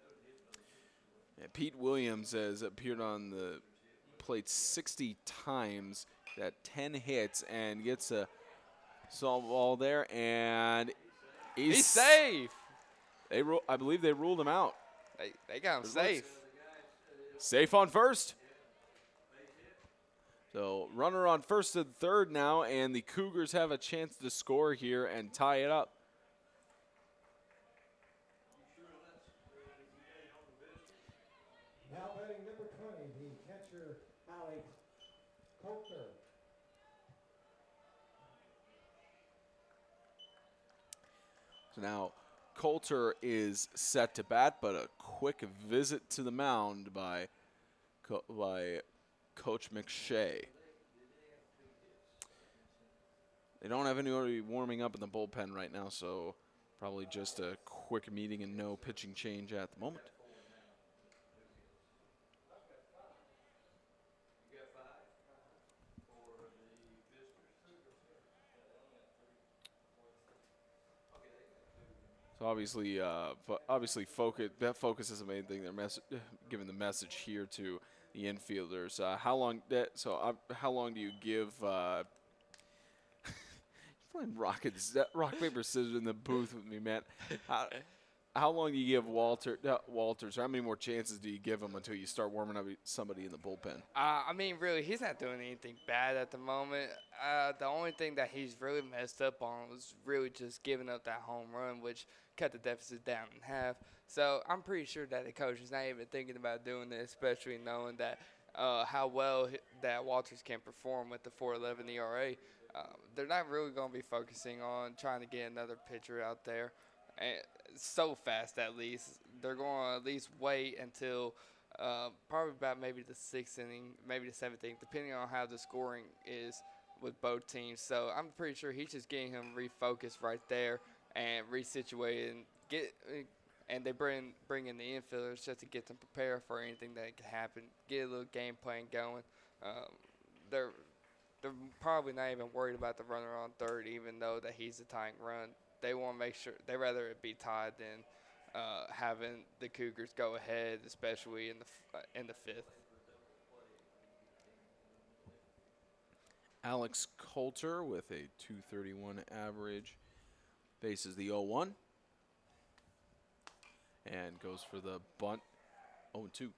Yeah, Pete Williams has appeared on the plate 60 times, got 10 hits, and gets a softball there, and he's safe. I believe they ruled him out. They got him safe. Safe on first. So runner on first and third now, and the Cougars have a chance to score here and tie it up. Now batting number 20, the catcher, Alex Coulter. So now Coulter is set to bat, but a quick visit to the mound by Coach McShay. They don't have anybody warming up in the bullpen right now, so probably just a quick meeting and no pitching change at the moment. So obviously, focus is the main thing. They're giving the message here to the infielders. How long do you give? You're playing rock paper scissors in the booth with me, Matt. how long do you give Walters? How many more chances do you give him until you start warming up somebody in the bullpen? I mean, really, he's not doing anything bad at the moment. The only thing that he's really messed up on was really just giving up that home run, which cut the deficit down in half. So I'm pretty sure that the coach is not even thinking about doing this, especially knowing that how well that Walters can perform with the 4.11 ERA. They're not really going to be focusing on trying to get another pitcher out there. And so fast, at least. They're going to at least wait until probably about maybe the 6th inning, maybe the 7th inning, depending on how the scoring is with both teams. So I'm pretty sure he's just getting him refocused right there and resituated and they bring in the infielders just to get them prepared for anything that could happen, get a little game plan going. They're probably not even worried about the runner on third, even though that he's a tying run. They want to make sure they rather it be tied than having the Cougars go ahead, especially in the 5th. Alex Coulter with a 231 average faces the 0-1 and goes for the bunt. 0-2.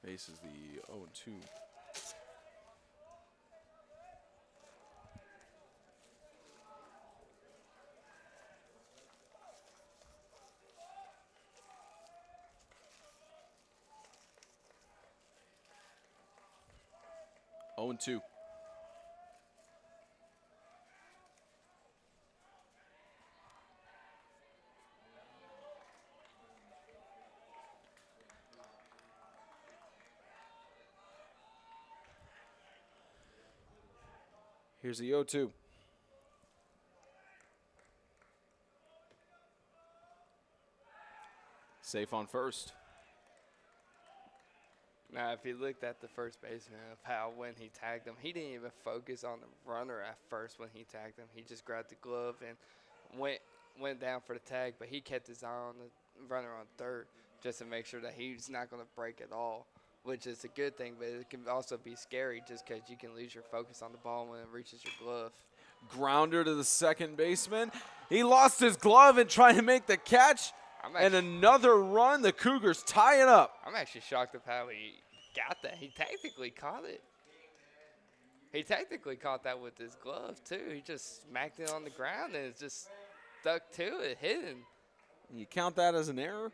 Faces the 0-2. Oh and 2. Here's the 0-2. Safe on first. Now, if you looked at the first baseman of how when he tagged him, he didn't even focus on the runner at first when he tagged him. He just grabbed the glove and went down for the tag, but he kept his eye on the runner on third just to make sure that he's not going to break at all, which is a good thing, but it can also be scary just because you can lose your focus on the ball when it reaches your glove. Grounder to the second baseman. He lost his glove and trying to make the catch. And another run. The Cougars tie it up. I'm actually shocked at how he got that. He technically caught it. He technically caught that with his glove, too. He just smacked it on the ground and it just stuck to it, hidden. You count that as an error?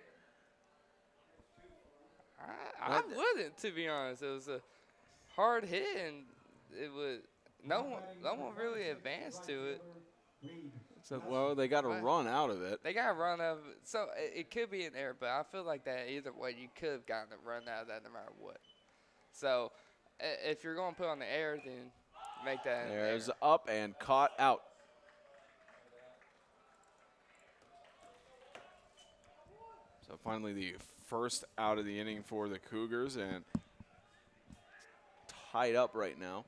I wouldn't, to be honest. It was a hard hit, and it was no one really advanced to it. So, well, they got a run out of it. They got a run out of it. So it could be an error, but I feel like that either way, you could have gotten a run out of that no matter what. So if you're going to put on the error, then make that an error. There's up and caught out. So finally the first out of the inning for the Cougars, and tied up right now.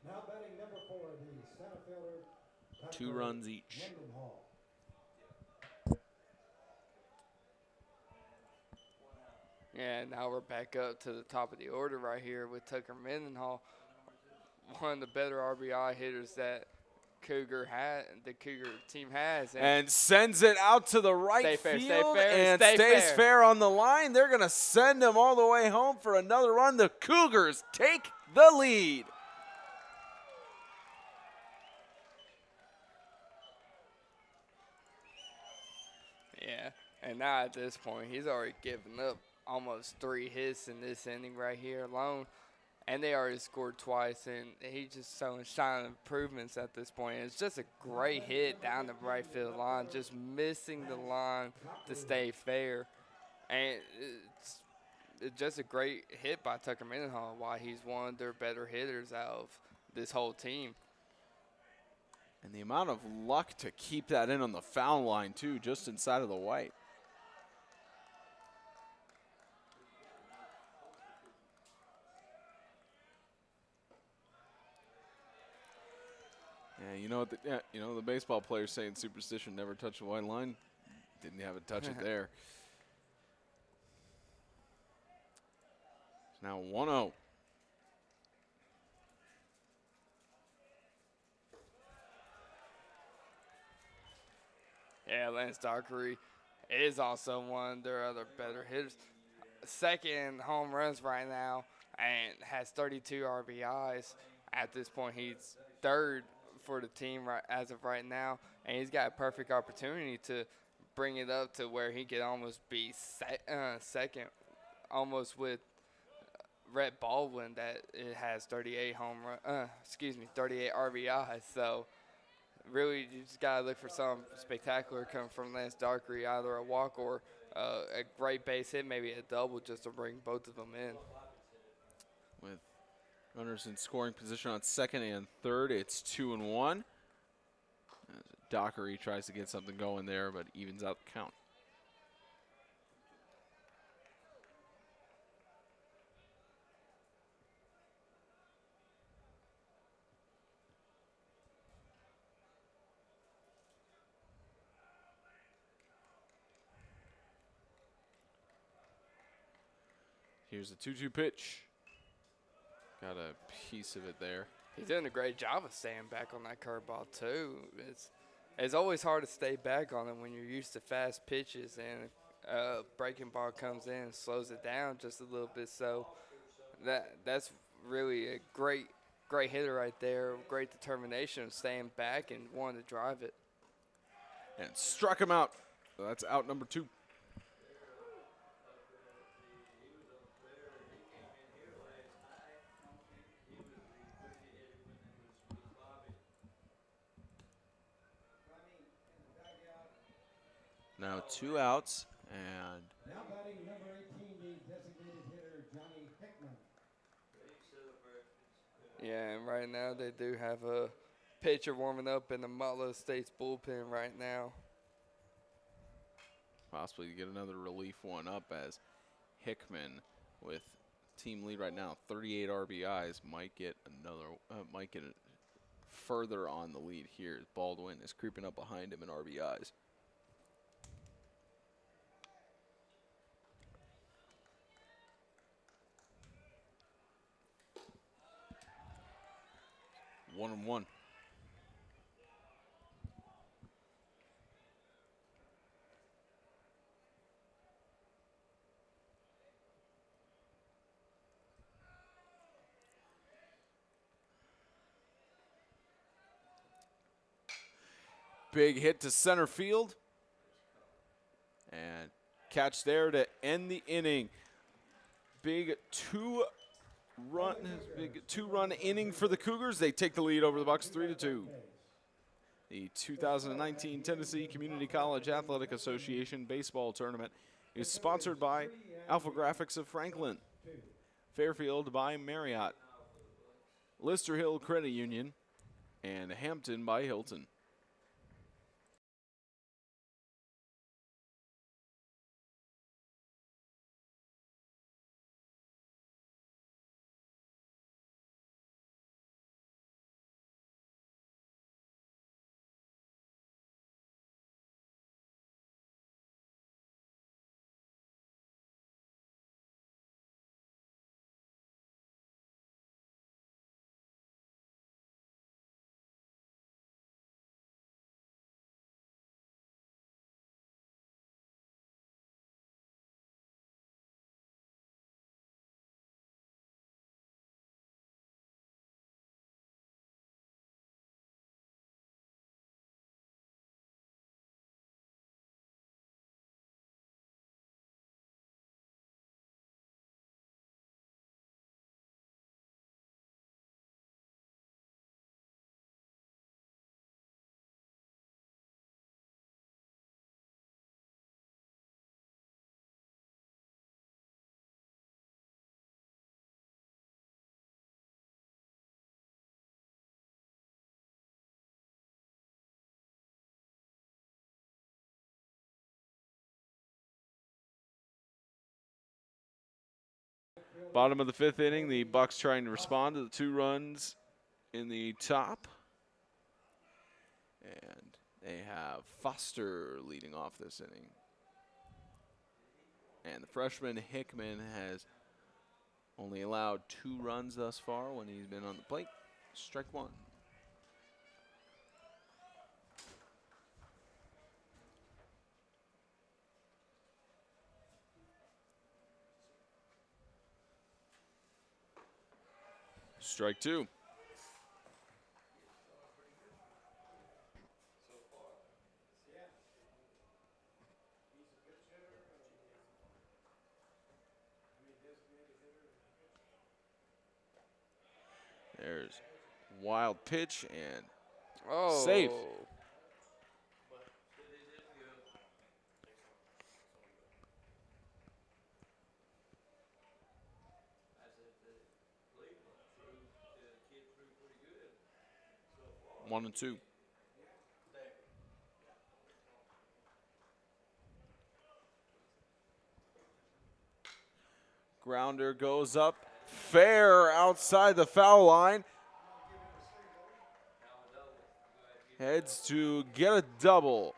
Now batting number 4, the center fielder. 2 runs each. Yeah, now we're back up to the top of the order right here with Tucker Mendenhall, one of the better RBI hitters that the Cougar team has. And sends it out to the right field and stays fair on the line. They're going to send him all the way home for another run. The Cougars take the lead. Yeah, and now at this point, he's already given up almost 3 hits in this inning right here alone. And they already scored twice, and he's just showing shining improvements at this point. It's just a great hit down the right field line, just missing the line to stay fair. And it's just a great hit by Tucker Mendenhall, why he's one of their better hitters out of this whole team. And the amount of luck to keep that in on the foul line, too, just inside of the white. Yeah, the baseball players saying superstition, never touch the white line. Didn't have it touch it there. It's now 1-0. Yeah, Lance Dockery is also one of their other better hitters. Second home runs right now and has 32 RBIs. At this point, he's third for the team right as of right now, and he's got a perfect opportunity to bring it up to where he could almost be second, almost with Rhett Baldwin that it has 38 38 RBIs. So really, you just gotta look for something spectacular coming from Lance Dockery, either a walk or a great base hit, maybe a double, just to bring both of them in. With runners in scoring position on second and third, it's 2-1. As Dockery tries to get something going there, but evens out the count. Here's a 2-2 pitch. Got a piece of it there. He's doing a great job of staying back on that curveball too. It's always hard to stay back on it when you're used to fast pitches, and breaking ball comes in and slows it down just a little bit. So that's really a great hitter right there. Great determination of staying back and wanting to drive it. And struck him out. So that's out number 2. Now 2 outs, and Now batting number 18, the designated hitter, Johnny Hickman. Yeah, and right now they do have a pitcher warming up in the Mutlow State's bullpen right now. possibly get another relief one up as Hickman, with team lead right now, 38 RBIs, might get further on the lead here. Baldwin is creeping up behind him in RBIs. One and one. Big hit to center field. And catch there to end the inning. Big two-run inning for the Cougars. They take the lead over the Bucks 3-2. The 2019 Tennessee Community College Athletic Association Baseball Tournament is sponsored by Alpha Graphics of Franklin, Fairfield by Marriott, Lister Hill Credit Union, and Hampton by Hilton. Bottom of the fifth inning, the Bucks trying to respond to the 2 runs in the top. And they have Foster leading off this inning. And the freshman Hickman has only allowed 2 runs thus far when he's been on the plate. Strike 1. Strike two. There's wild pitch and Oh. safe. One and two. Grounder goes up, fair outside the foul line. Heads to get a double.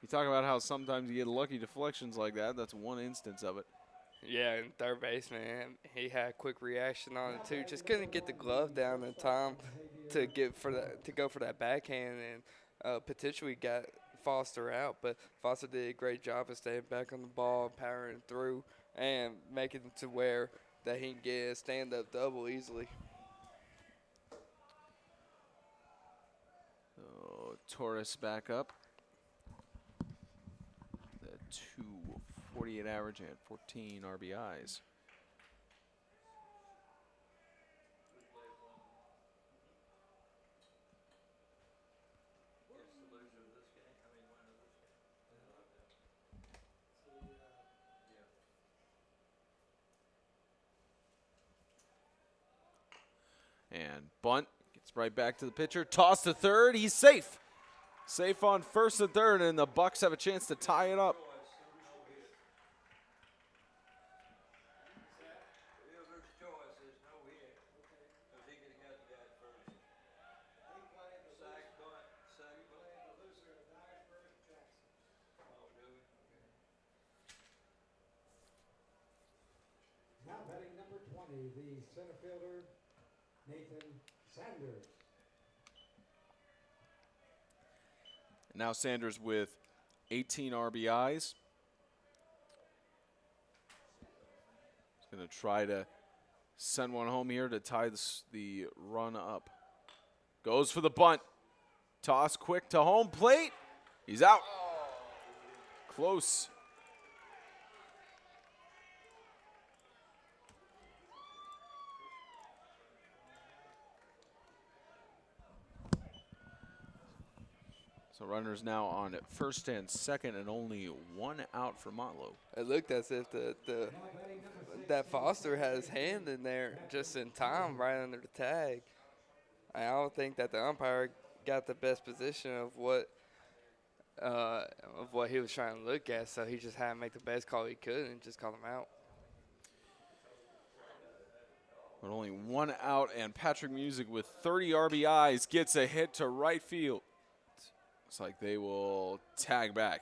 You talk about how sometimes you get lucky deflections like that. That's one instance of it. Yeah, and third baseman, he had a quick reaction on it too. Just couldn't get the glove down in time to go for that backhand, and potentially got Foster out. But Foster did a great job of staying back on the ball, powering through, and making it to where that he can get a stand-up double easily. So Torres back up. The 248 average and 14 RBIs. And bunt, gets right back to the pitcher. Toss to third, he's safe. Safe on first and third, and the Bucks have a chance to tie it up. Now batting number 20, the center fielder, Nathan Sanders. Now Sanders with 18 RBIs. He's going to try to send one home here to tie the run up. Goes for the bunt. Toss quick to home plate. He's out. Close. So runners now on at first and second, and only one out for Motlow. It looked as if that Foster had his hand in there just in time, right under the tag. I don't think that the umpire got the best position of what he was trying to look at, so he just had to make the best call he could and just call him out. But only one out, and Patrick Music with 30 RBIs gets a hit to right field. Looks like they will tag back.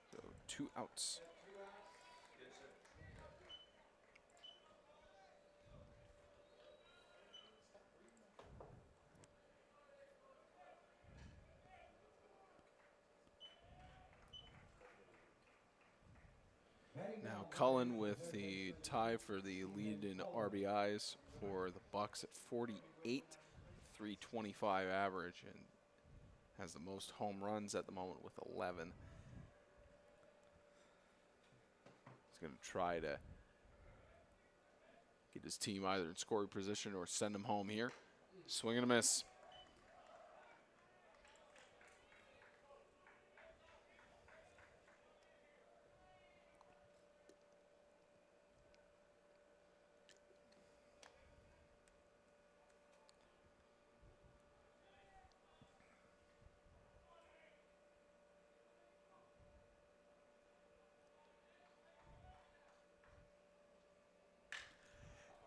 So 2 outs. Now Cullen with the tie for the lead in RBIs for the Bucks at 48, 325 average, and has the most home runs at the moment with 11. He's going to try to get his team either in scoring position or send him home here. Swing and a miss.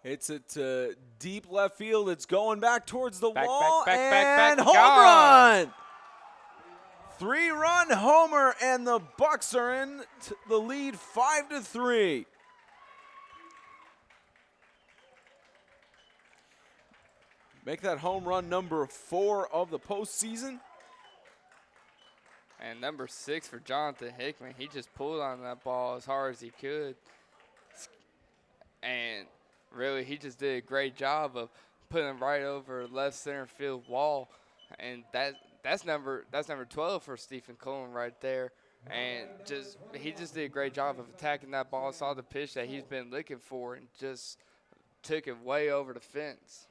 It's at deep left field. It's going back towards the wall. Back, home gone. run! 3-run homer, and the Bucks are in the lead 5-3. Make that home run number 4 of the postseason. And number 6 for Jonathan Hickman. He just pulled on that ball as hard as he could. and really he just did a great job of putting it right over left center field wall, and that's number 12 for Stephen Cohen right there. And he just did a great job of attacking that ball, saw the pitch that he's been looking for, and just took it way over the fence.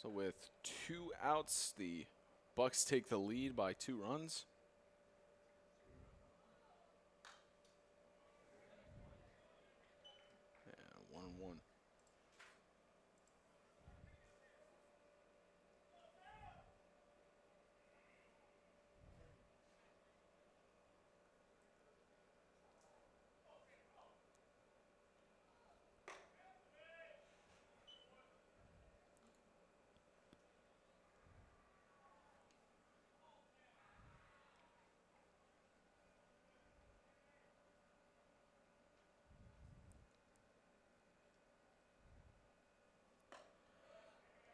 So with 2 outs, the Bucks take the lead by 2 runs. Yeah, 1-1.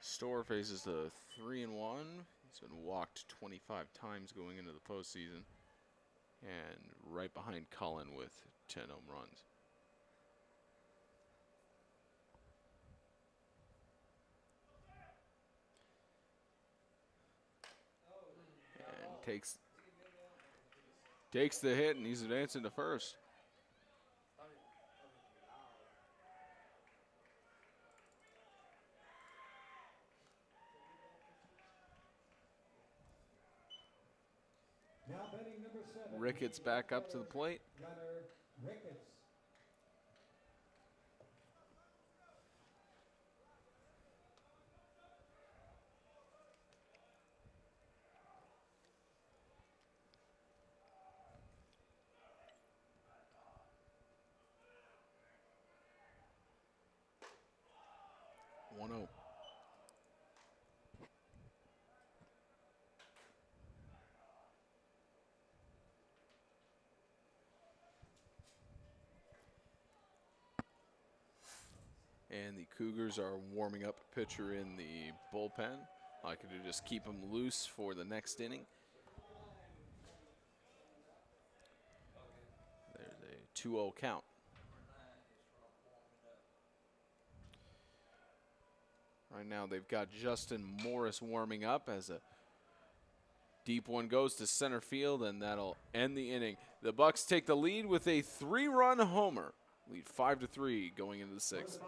Storr faces the 3-1. He's been walked 25 times going into the postseason. And right behind Cullen with 10 home runs. And takes the hit, and he's advancing to first. Now betting number 7. Ricketts back up to the plate. Gunnar Ricketts. And the Cougars are warming up a pitcher in the bullpen. I could just keep him loose for the next inning. There's a 2-0 count. Right now they've got Justin Morris warming up as a deep one goes to center field, and that'll end the inning. The Bucks take the lead with a 3-run homer. Lead 5-3 going into the 6th.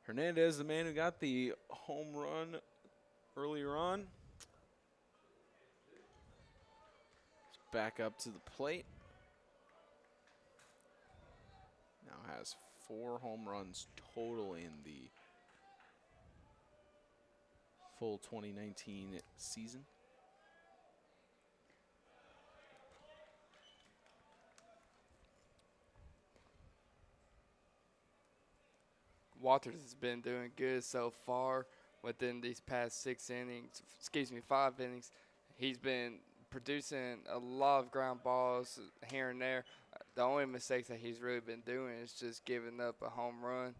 Hernandez, the man who got the home run earlier on, is back up to the plate. Now has 4 home runs total in the full 2019 season. Walters has been doing good so far within these past 5 innings. He's been producing a lot of ground balls here and there. The only mistakes that he's really been doing is just giving up a home run,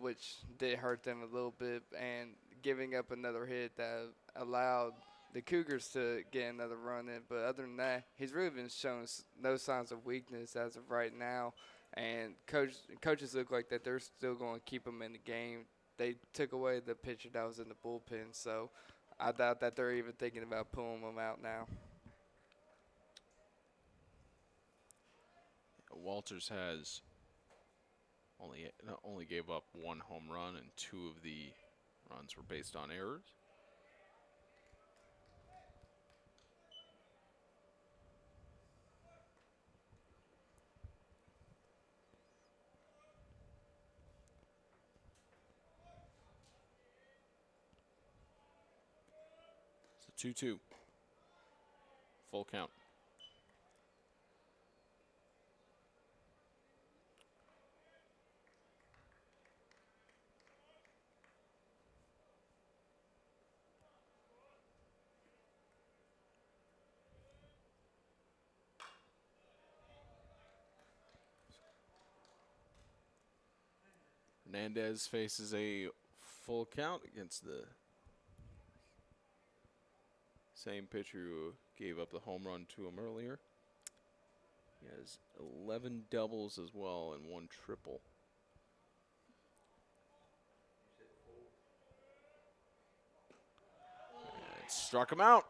which did hurt them a little bit, and giving up another hit that allowed the Cougars to get another run in. But other than that, he's really been showing no signs of weakness as of right now. And coaches look like that they're still going to keep him in the game. They took away the pitcher that was in the bullpen, so I doubt that they're even thinking about pulling him out now. Walters has only gave up 1 home run, and 2 of the runs were based on errors. It's a 2-2. Full count. Hernandez faces a full count against the same pitcher who gave up the home run to him earlier. He has 11 doubles as well and 1 triple. And struck him out.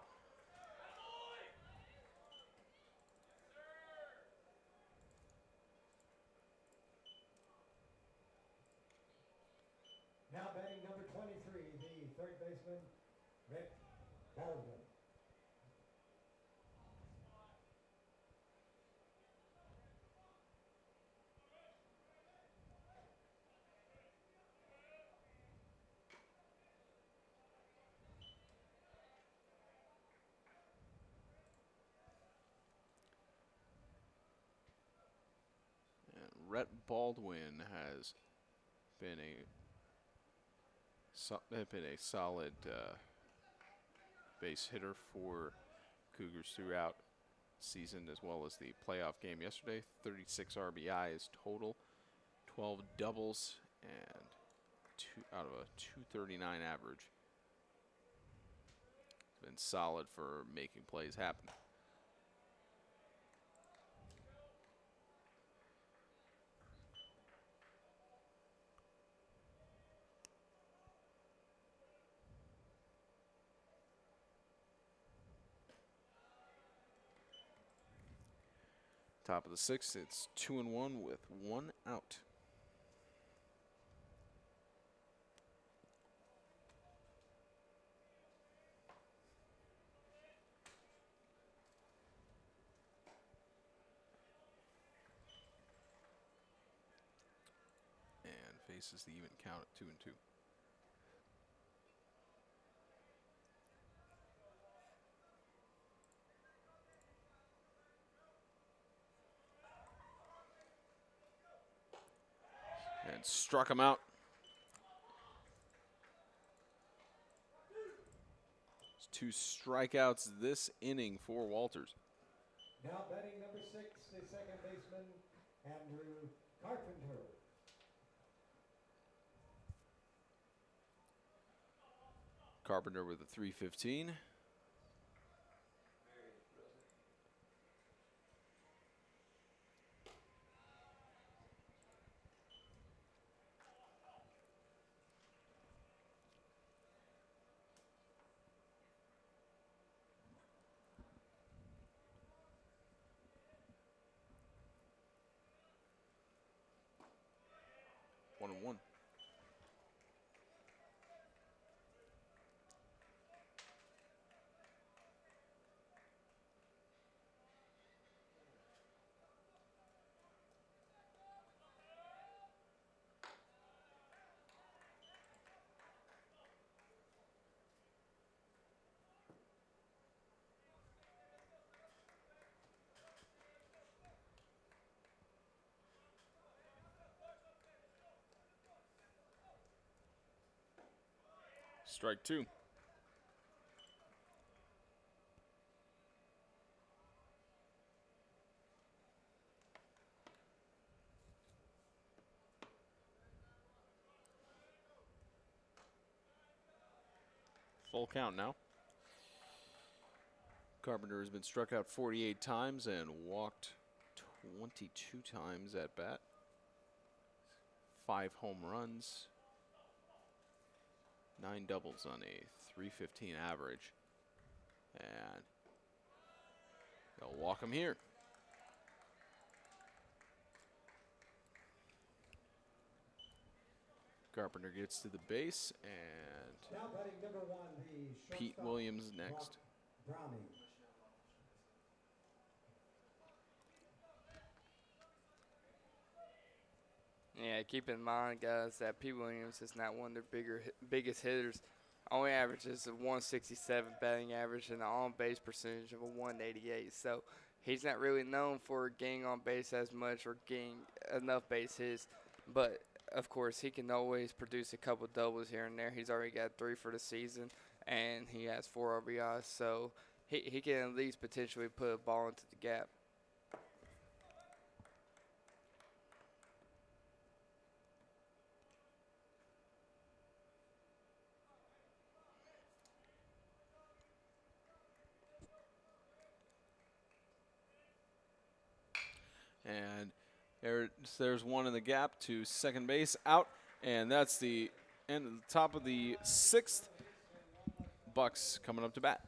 Now batting number 23, the third baseman, Rick Baldwin. And Rhett Baldwin has been a solid base hitter for Cougars throughout season, as well as the playoff game yesterday. 36 RBIs total, 12 doubles, and 2 out of a 239 average. It's been solid for making plays happen. Top of the 6th, it's 2-1 with 1 out. And faces the even count at 2-2. And struck him out. It's 2 strikeouts this inning for Walters. Now batting number 6, the second baseman, Andrew Carpenter. Carpenter with a 315. One and one. Strike two. Full count now. Carpenter has been struck out 48 times and walked 22 times at bat. 5 home runs, 9 doubles on a .315 average. And they'll walk him here. Carpenter gets to the base, and Now batting number 1, the Pete shortstop, Williams next. Browning. Yeah, keep in mind, guys, that Pete Williams is not one of their biggest hitters. Only averages a 167 batting average and an on-base percentage of a 188. So he's not really known for getting on base as much or getting enough base hits. But, of course, he can always produce a couple doubles here and there. He's already got 3 for the season, and he has 4 RBIs. So he can at least potentially put a ball into the gap. And there's one in the gap to second base, out, and that's the end of the top of the 6th. Bucks coming up to bat.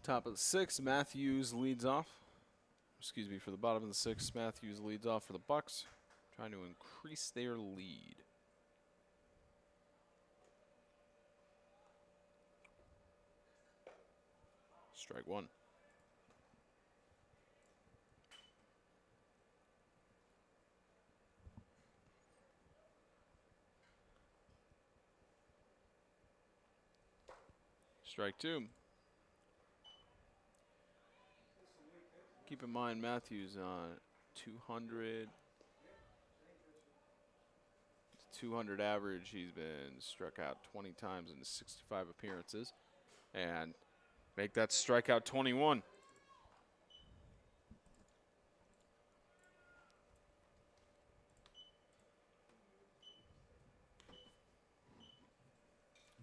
Top of the 6th, Matthews leads off. Excuse me, for the bottom of the 6th, Matthews leads off for the Bucks, trying to increase their lead. Strike one. Strike two. Keep in mind, Matthews on 200 average. He's been struck out 20 times in 65 appearances. And make that strikeout 21.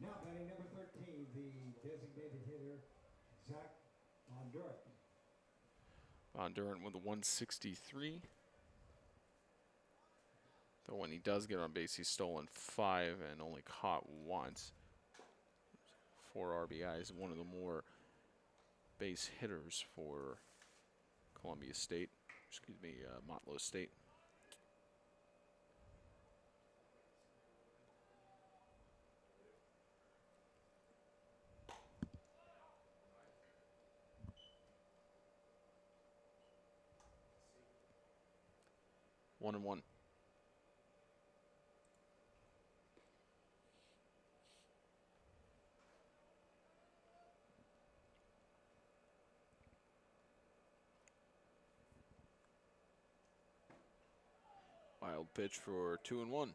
Now batting number 13, the designated hitter, Zach Bondurant. Bondurant with a 163. Though when he does get on base, he's stolen 5 and only caught once. 4 RBIs, one of the more base hitters for Columbia State. Excuse me, Motlow State. 1-1. Wild pitch for 2-1.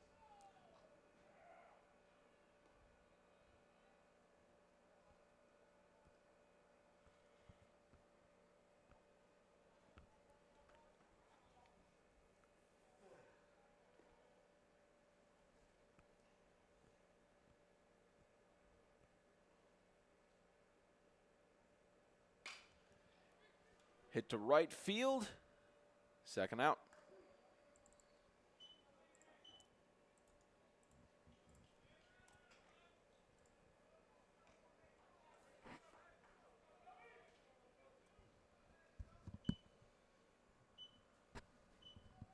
Hit to right field. Second out.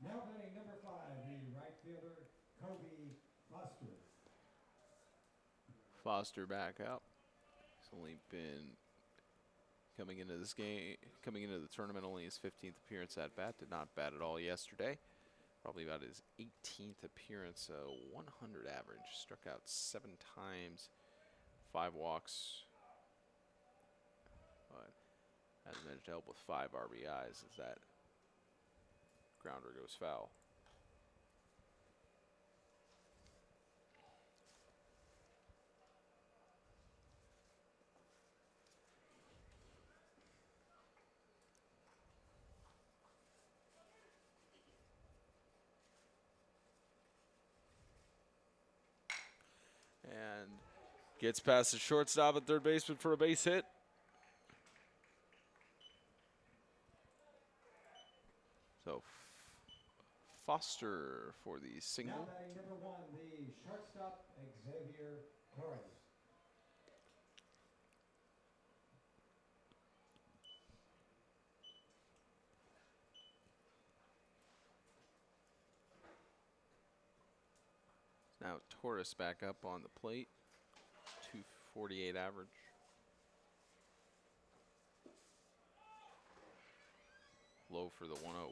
Now batting number 5, the right fielder, Kobe Foster. Foster back up. He's only been coming into this game, coming into the tournament, only his 15th appearance at bat. Did not bat at all yesterday. Probably about his 18th appearance, 100 average. Struck out 7 times, 5 walks. But hasn't managed to help with 5 RBIs as that grounder goes foul. And gets past the shortstop at third baseman for a base hit. So Foster for the Now single. batting number 1, the shortstop, Xavier Torres. Now Torres back up on the plate. 248 average. Low for the 1-0.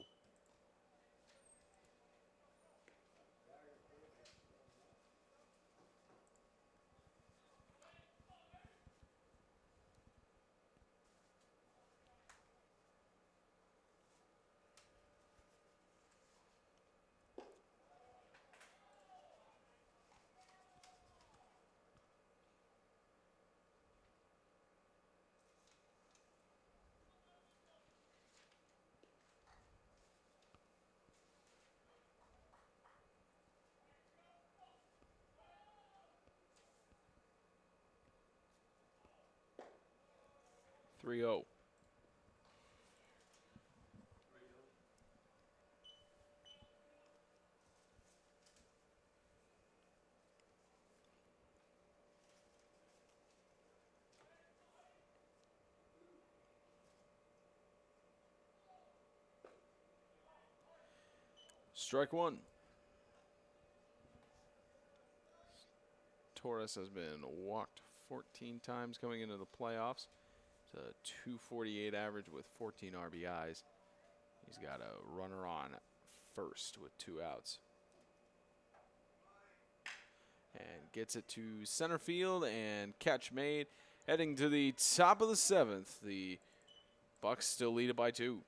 Three 0. Strike 1. Torres has been walked 14 times coming into the playoffs. It's a 248 average with 14 RBIs. He's got a runner on first with 2 outs. And gets it to center field and catch made. Heading to the top of the 7th. The Bucks still lead it by 2.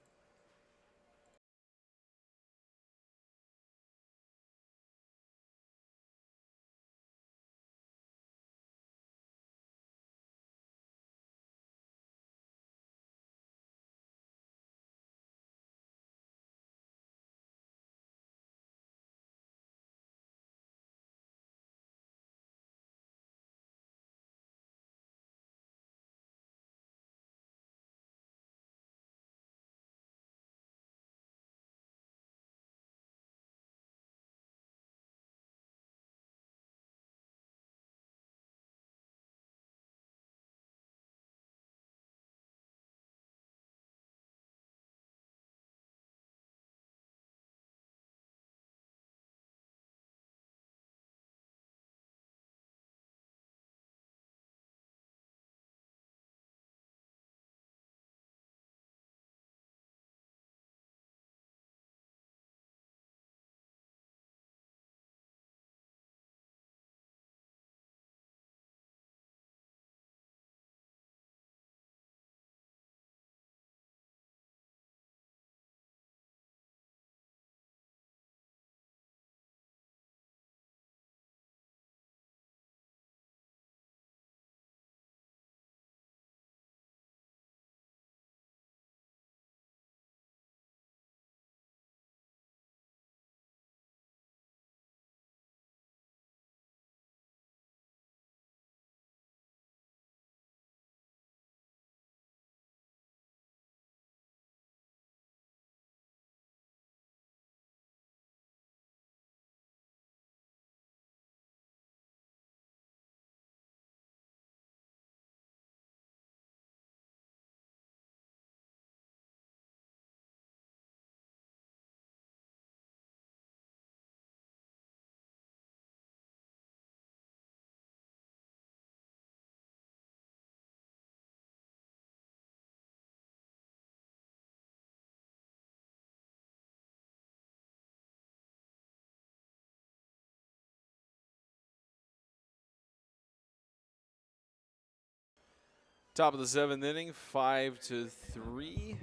Top of the 7th inning, 5-3.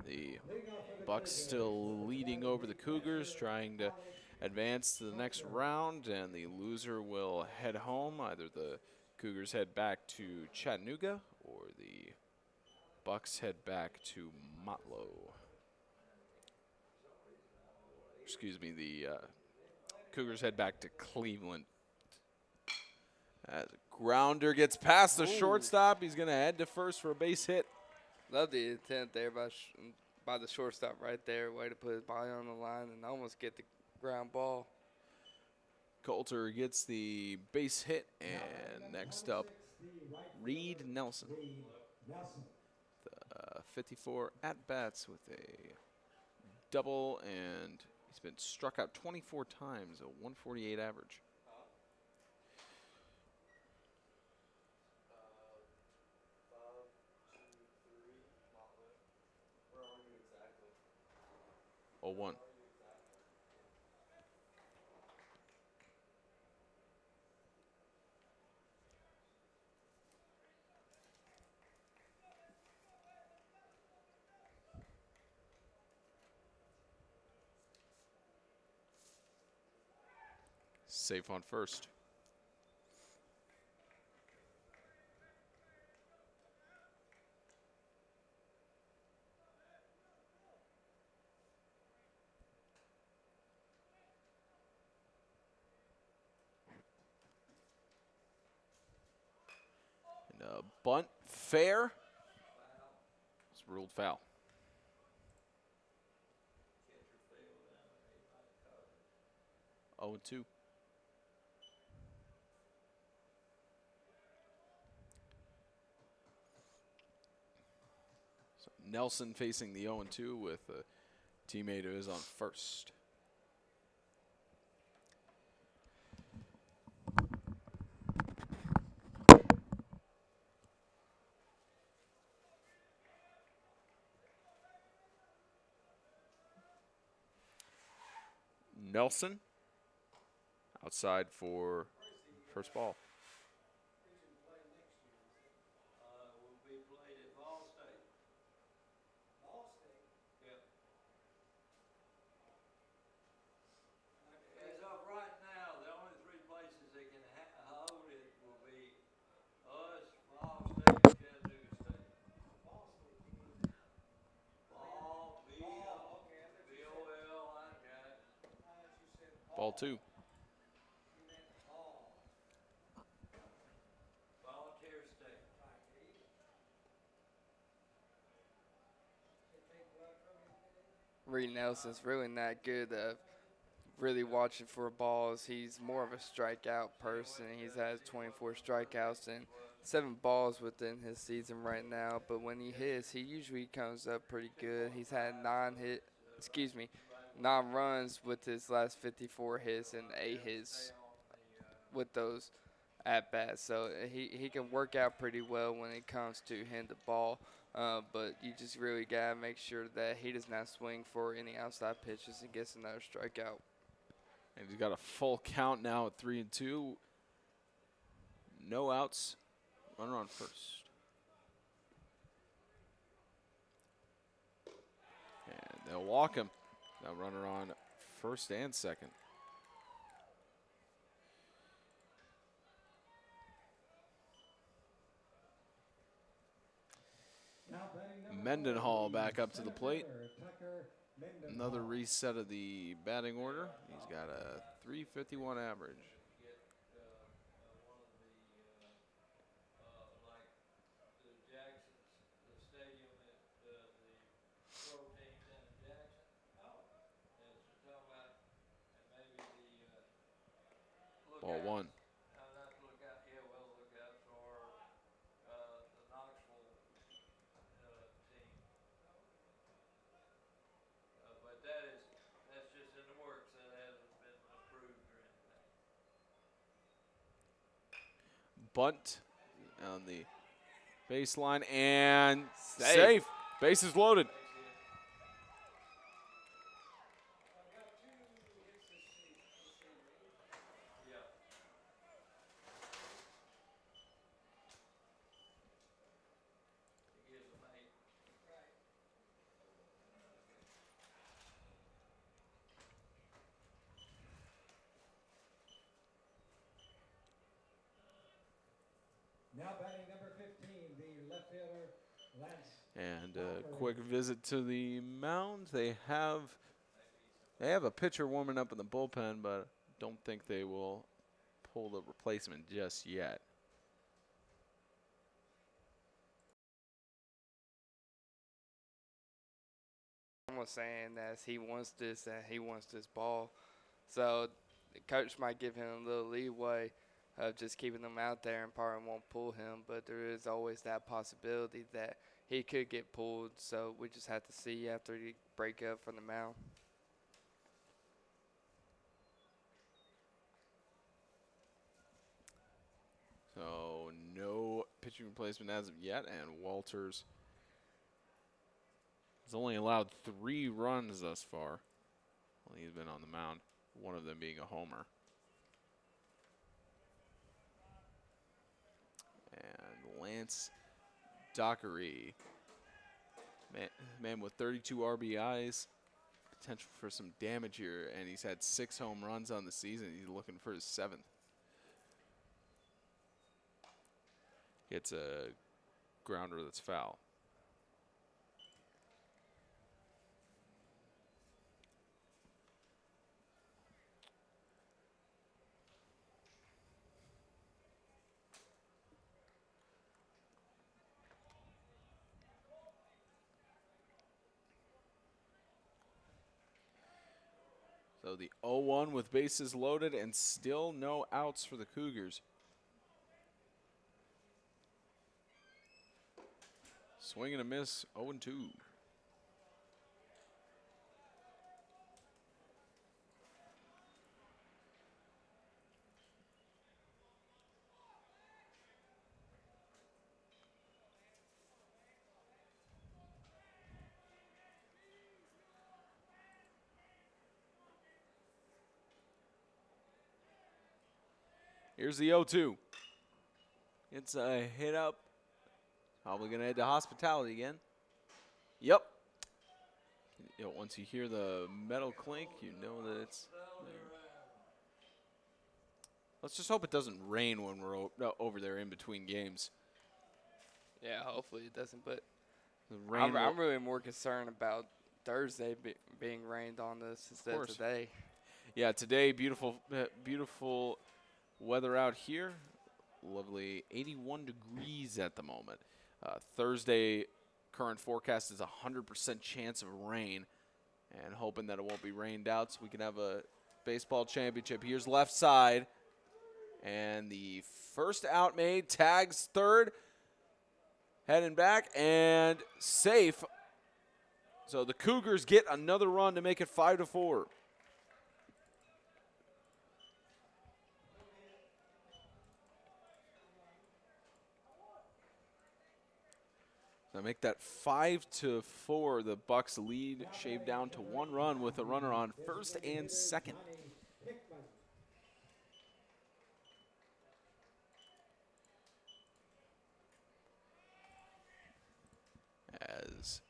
The Bucks still leading over the Cougars, trying to advance to the next round, and the loser will head home. Either the Cougars head back to Chattanooga or the Bucks head back to Motlow. Excuse me, the Cougars head back to Cleveland. As a grounder gets past the shortstop, he's going to head to first for a base hit. Love the intent there by the shortstop right there. Way to put his body on the line and almost get the ground ball. Coulter gets the base hit, and next up, Reed Nelson. 54 at-bats with a double, and he's been struck out 24 times, a 148 average. Oh, 1. Safe on first. And a bunt fair. It's ruled foul. Oh, 2. So Nelson facing the 0-2 with a teammate who is on first. Nelson outside for first ball. As of right now, the only 3 places they can hold it will be us, Ball State, Chattanooga State. Ball, B-O-L, I got it. Ball 2. Volunteer State. Reed Nelson's really not good at really watching for balls. He's more of a strikeout person. He's had 24 strikeouts and 7 balls within his season right now. But when he hits, he usually comes up pretty good. He's had 9 runs with his last 54 hits and 8 hits with those at bats. So he can work out pretty well when it comes to hitting the ball. But you just really got to make sure that he does not swing for any outside pitches and gets another strikeout. And he's got a full count now at 3-2. No outs. Runner on first. And they'll walk him. Now runner on first and second. Mendenhall back up to the plate. Another reset of the batting order. He's got a 351 average. Ball 1. Bunt on the baseline and safe. Bases loaded. Now batting number 15, the left fielder, Lance. And a quick visit to the mound. They have a pitcher warming up in the bullpen, but don't think they will pull the replacement just yet. Was saying that he wants this and he wants this ball. So the coach might give him a little leeway of just keeping him out there and probably won't pull him, but there is always that possibility that he could get pulled. So we just have to see after he break up from the mound. So no pitching replacement as of yet, and Walters has only allowed 3 runs thus far while he's been on the mound, one of them being a homer. And Lance Dockery, man with 32 RBIs, potential for some damage here, and he's had 6 home runs on the season. He's looking for his 7th. It's a grounder that's foul. So the 0-1 with bases loaded and still no outs for the Cougars. Swing and a miss, 0-2. Here's the 0-2. It's a hit up. Probably going to head to hospitality again. Yep. You know, once you hear the metal clink, you know that it's. Let's just hope it doesn't rain when we're over there in between games. Yeah, hopefully it doesn't. But The rain I'm really more concerned about Thursday being rained on us instead of today. Yeah, today, beautiful weather out here. Lovely 81 degrees at the moment. Thursday, current forecast is 100% chance of rain, and hoping that it won't be rained out so we can have a baseball championship. Here's left side, and the first out made, tags third, heading back, and safe. So the Cougars get another run to make it 5-4. So make that 5-4. The Bucks lead shaved down to 1 run with a runner on first and second. As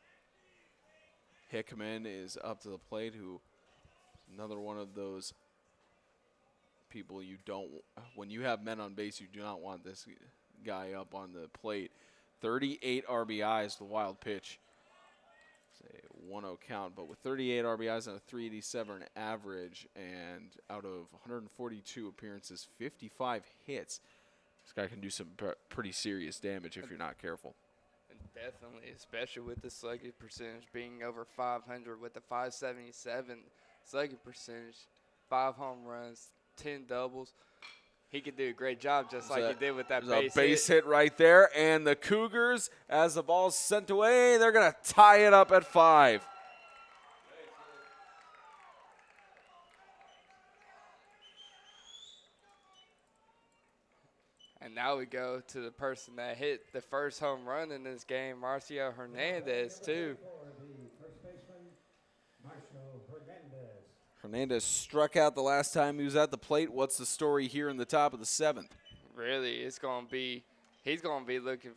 Hickman is up to the plate, who is another one of those people you don't, when you have men on base, you do not want this guy up on the plate. 38 RBIs, the wild pitch. It's a 1-0 count, but with 38 RBIs and a 387 average, and out of 142 appearances, 55 hits, this guy can do some pretty serious damage if you're not careful. Definitely, especially with the slugging percentage being over 500 with the 577 slugging percentage, 5 home runs, 10 doubles. He could do a great job just like he did with that base hit right there. And the Cougars, as the ball's sent away, they're going to tie it up at 5. And now we go to the person that hit the first home run in this game, Marcio Hernandez, too. Hernandez struck out the last time he was at the plate. What's the story here in the top of the 7th? Really, he's going to be looking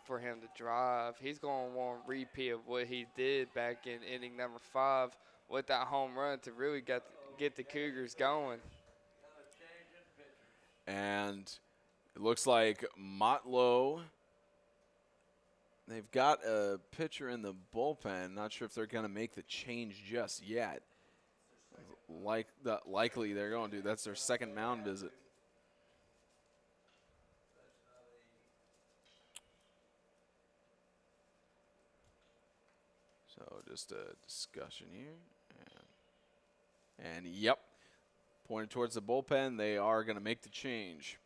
for him to drive. He's going to want a repeat of what he did back in inning number 5 with that home run to really get the Cougars going. And It looks like Motlow. They've got a pitcher in the bullpen. Not sure if they're going to make the change just yet. Likely they're going to. That's their second mound visit. So just a discussion here. And yep, pointed towards the bullpen. They are going to make the change.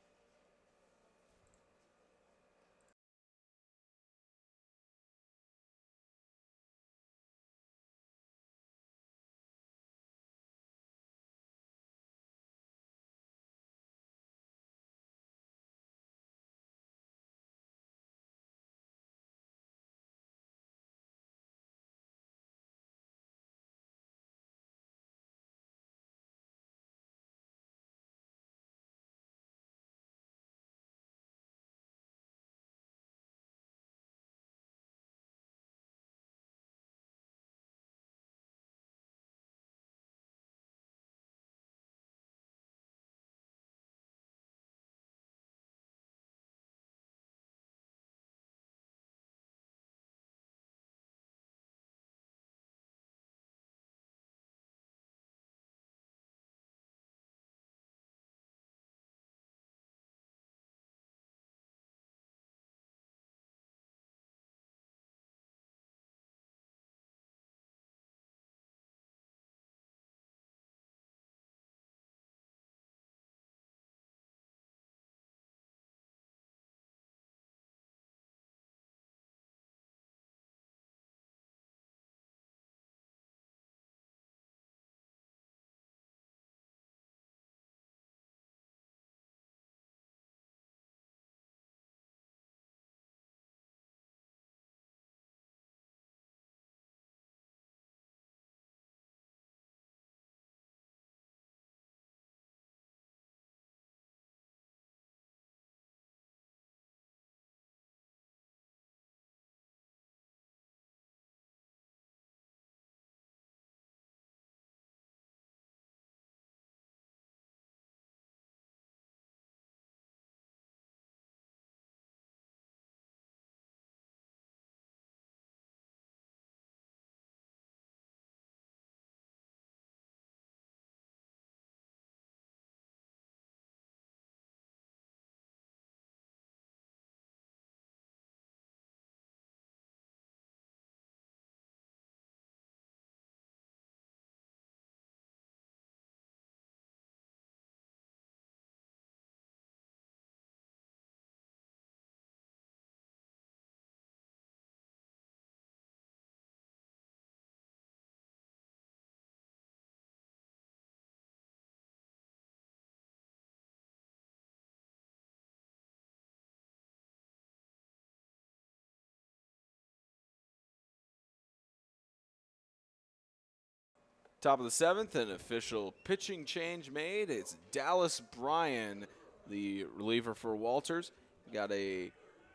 Top of the seventh, an official pitching change made. It's Dallas Bryan, the reliever for Walters. Got a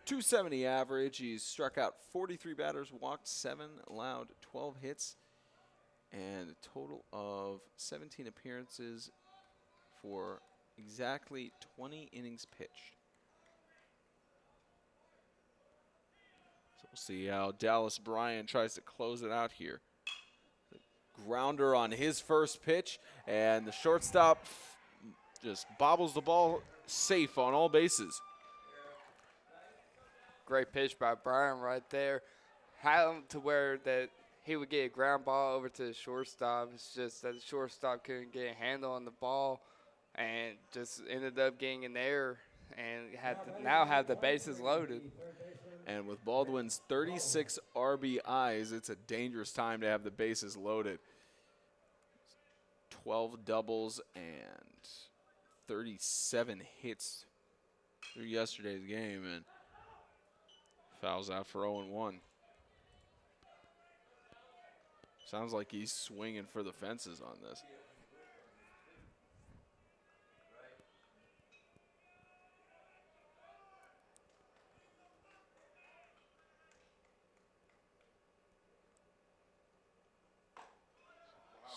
270 average. He's struck out 43 batters, walked 7, allowed 12 hits, and a total of 17 appearances for exactly 20 innings pitched. So we'll see how Dallas Bryan tries to close it out here. Grounder on his first pitch, and the shortstop just bobbles the ball safe on all bases. Great pitch by Brian right there. Had him to where that he would get a ground ball over to the shortstop. It's just that the shortstop couldn't get a handle on the ball and just ended up getting an error and now have the bases loaded. And with Baldwin's 36 RBIs, it's a dangerous time to have the bases loaded. 12 doubles and 37 hits through yesterday's game, and fouls out for 0-1. Sounds like he's swinging for the fences on this.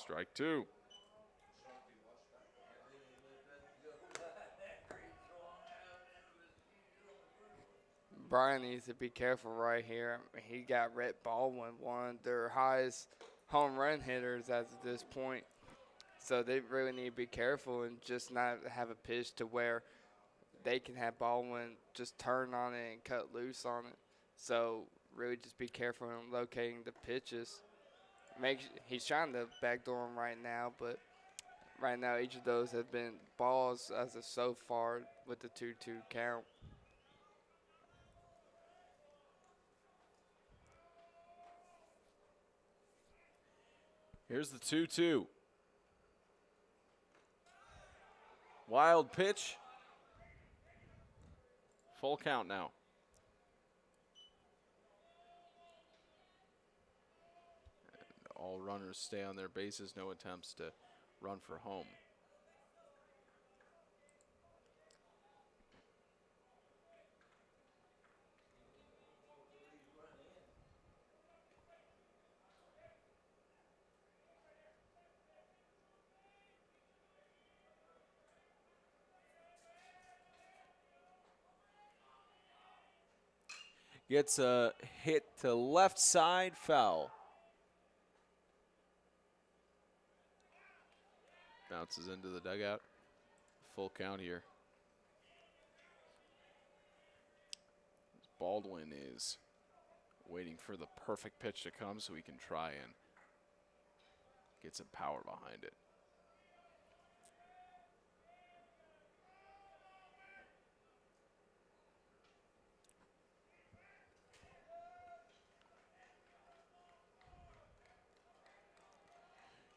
Strike two. Brian needs to be careful right here. He got Rhett Baldwin, one of their highest home run hitters as of this point. So they really need to be careful and just not have a pitch to where they can have Baldwin just turn on it and cut loose on it. So really just be careful in locating the pitches. He's trying to backdoor him right now, but right now each of those have been balls as of so far with the 2-2 count. Here's the 2-2. Wild pitch. Full count now. And all runners stay on their bases. No attempts to run for home. Gets a hit to left side, foul. Bounces into the dugout. Full count here. Baldwin is waiting for the perfect pitch to come so he can try and get some power behind it.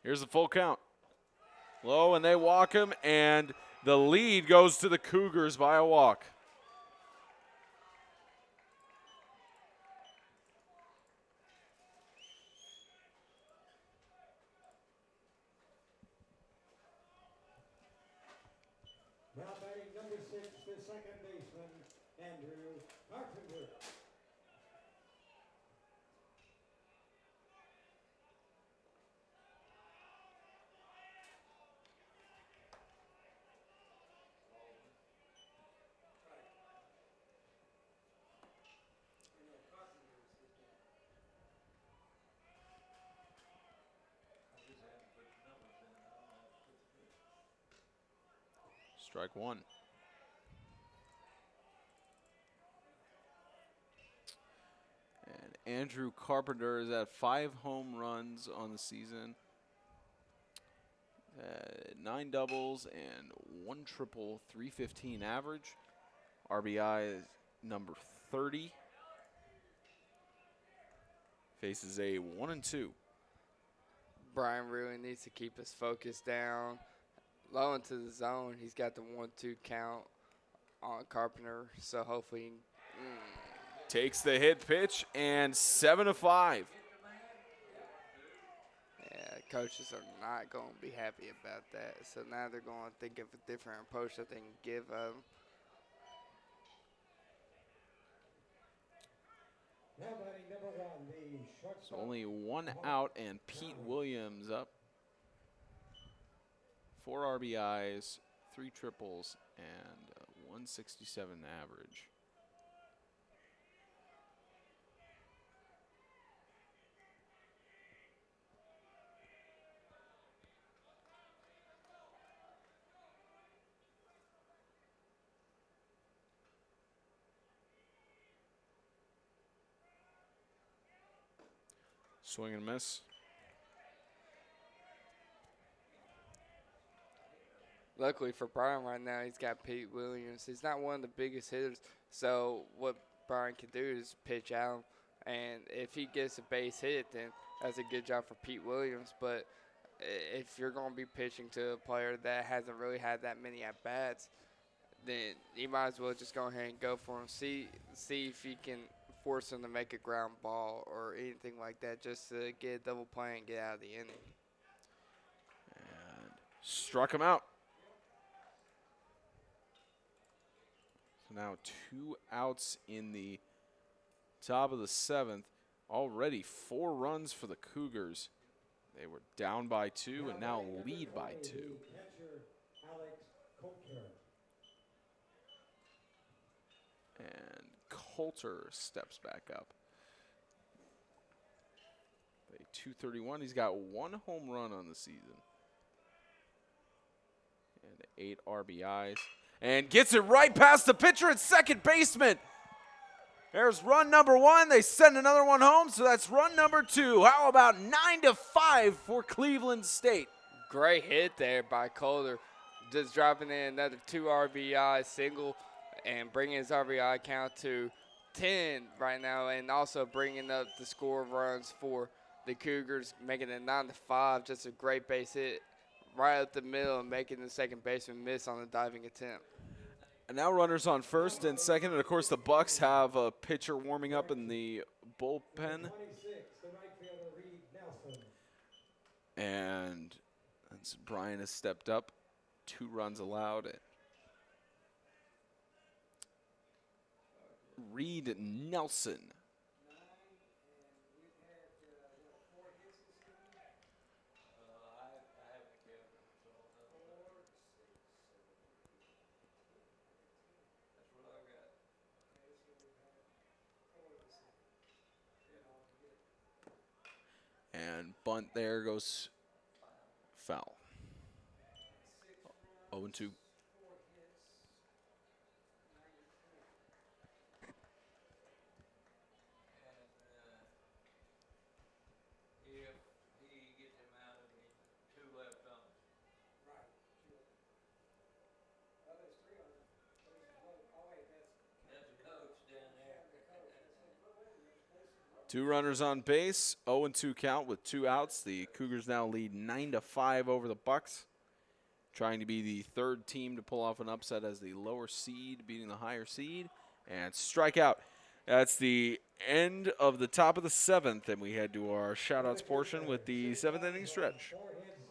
Here's the full count. Low, and they walk him, and the lead goes to the Cougars by a walk. Now batting number 6, the second baseman, Andrew Carpenter. Strike one. And Andrew Carpenter is at 5 home runs on the season. 9 doubles and 1 triple, 315 average. RBI is number 30. Faces a 1-2. Brian really needs to keep his focus down. Low into the zone. He's got the 1-2 count on Carpenter, so hopefully Takes the hit pitch and 7-5. yeah, coaches are not going to be happy about that. So now they're going to think of a different approach that they can give them. Now batting number 1, the So shortstop. only 1 out, and Pete Williams up. 4 RBIs, 3 triples, and 167 average. Swing and miss. Luckily for Brian right now, he's got Pete Williams. He's not one of the biggest hitters, so what Brian can do is pitch out. And if he gets a base hit, then that's a good job for Pete Williams. But if you're going to be pitching to a player that hasn't really had that many at-bats, then you might as well just go ahead and go for him. See if you can force him to make a ground ball or anything like that just to get a double play and get out of the inning. And struck him out. So now 2 outs in the top of the 7th. Already 4 runs for the Cougars. They were down by 2 and now lead by 2. Catcher Alex Coulter. And Poulter steps back up. A 231. He's got 1 home run on the season. And 8 RBIs. And gets it right past the pitcher at second baseman. There's run number 1. They send another one home, so that's run number 2. How about 9-5 for Cleveland State? Great hit there by Coulter. Just dropping in another 2 RBI single and bringing his RBI count to 10 right now, and also bringing up the score of runs for the Cougars, making it 9-5. Just a great base hit right up the middle and making the second baseman miss on the diving attempt. And now runners on first and second, and of course the Bucks have a pitcher warming up in the bullpen. 26, the right fielder, Reed Nelson. And Brian has stepped up. 2 runs allowed. Reed Nelson. And bunt there goes foul. 0-2. If he gets him out of it, 2 left on. That's a coach down there. 2 runners on base, 0-2 count with 2 outs. The Cougars now lead 9-5 over the Bucks, trying to be the 3rd team to pull off an upset as the lower seed beating the higher seed. And strikeout. That's the end of the top of the 7th, and we head to our shout-outs portion with the 7th inning stretch.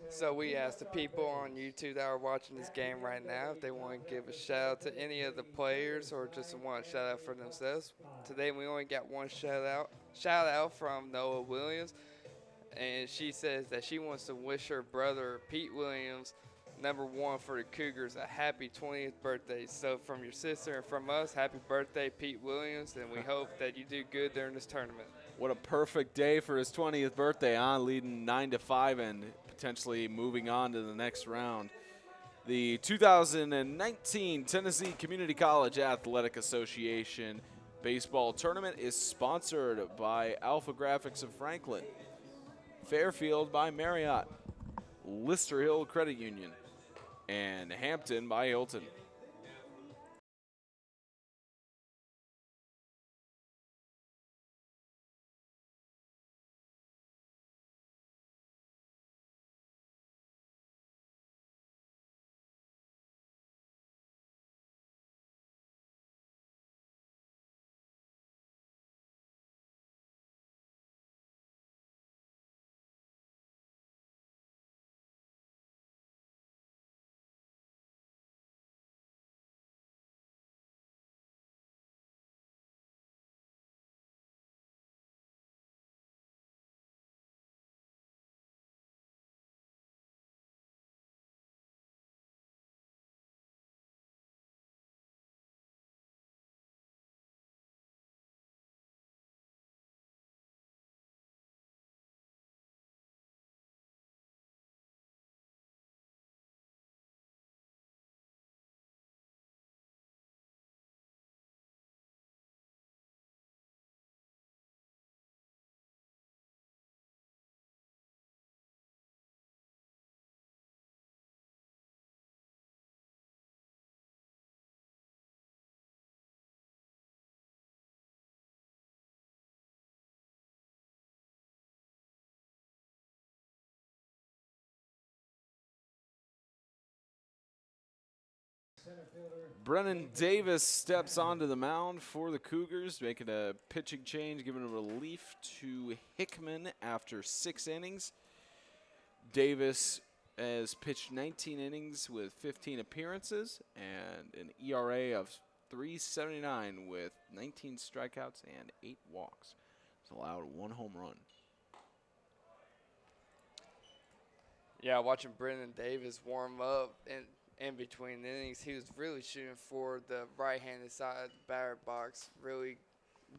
So we asked the people on YouTube that are watching this game right now if they want to give a shout out to any of the players or just want a shout out for themselves. Today we only got one shout out from Noah Williams, and she says that she wants to wish her brother Pete Williams, number 1 for the Cougars, a happy 20th birthday. So from your sister and from us, happy birthday, Pete Williams, and we hope that you do good during this tournament. What a perfect day for his 20th birthday, leading 9-5 and potentially moving on to the next round. The 2019 Tennessee Community College Athletic Association baseball tournament is sponsored by Alpha Graphics of Franklin, Fairfield by Marriott, Lister Hill Credit Union, and Hampton by Hilton. Brennan Davis steps onto the mound for the Cougars, making a pitching change, giving a relief to Hickman after 6 innings. Davis has pitched 19 innings with 15 appearances and an ERA of 3.79 with 19 strikeouts and 8 walks. He's allowed 1 home run. Yeah, watching Brendan Davis warm up in between innings, he was really shooting for the right-handed side of the batter box, really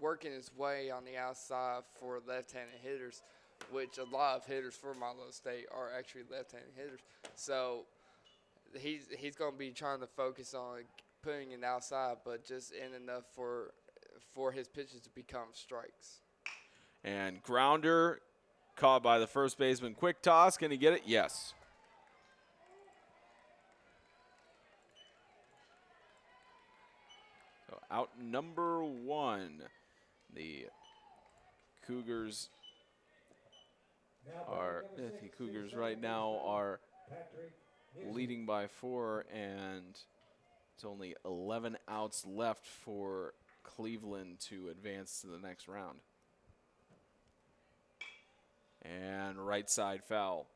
working his way on the outside for left-handed hitters, which a lot of hitters for Milo State are actually left-handed hitters. So he's going to be trying to focus on putting it outside, but just in enough for his pitches to become strikes. And grounder caught by the first baseman. Quick toss. Can he get it? Yes. So out number 1. The Cougars right now are leading by 4, and it's only 11 outs left for Cleveland to advance to the next round. And right side foul.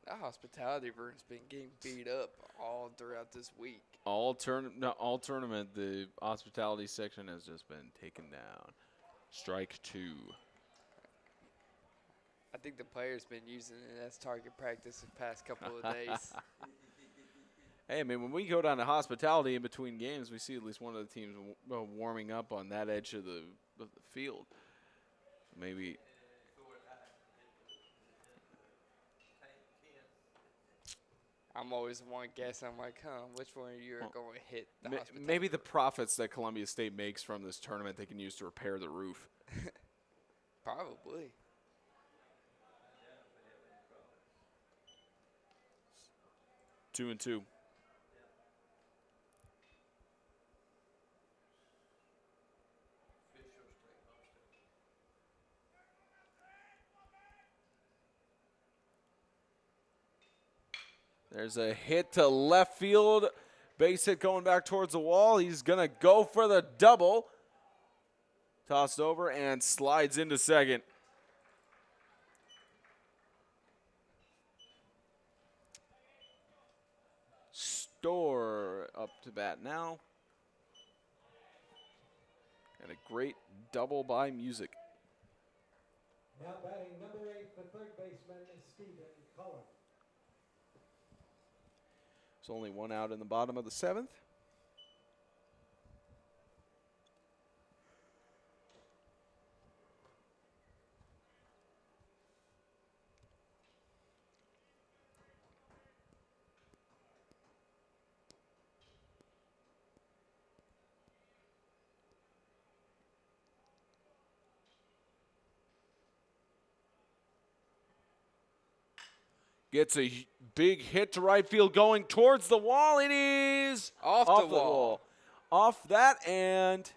That hospitality room's been getting beat up all throughout this week. All tournament, the hospitality section has just been taken down. Strike 2. I think the players been using it as target practice the past couple of days. Hey, I mean, when we go down to hospitality in between games, we see at least one of the teams warming up on that edge of the field. Maybe. I'm always one guessing. I'm like, which one of you are going to hit the hospitality? Maybe the profits that Columbia State makes from this tournament they can use to repair the roof. Probably. Two and 2. There's a hit to left field. Base hit going back towards the wall. He's going to go for the double. Tossed over and slides into second. Store up to bat now. And a great double by Music. Now batting number 8, the third baseman is Stephen Cullen. There's only 1 out in the bottom of the 7th. Gets a big hit to right field going towards the wall. It is Off the wall. Off that, and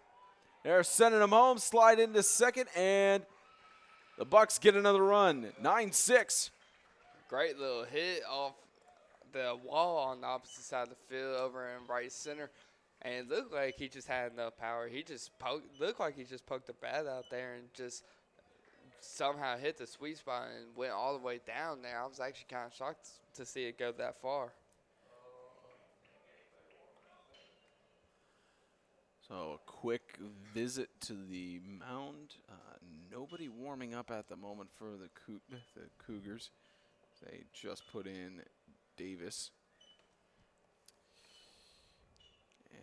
they're sending him home. Slide into second, and the Bucks get another run. 9-6. Great little hit off the wall on the opposite side of the field over in right center. And it looked like he just had enough power. He just looked like he just poked the bat out there and just somehow hit the sweet spot and went all the way down there. I was actually kind of shocked to see it go that far. So a quick visit to the mound. Nobody warming up at the moment for the Cougars. They just put in Davis.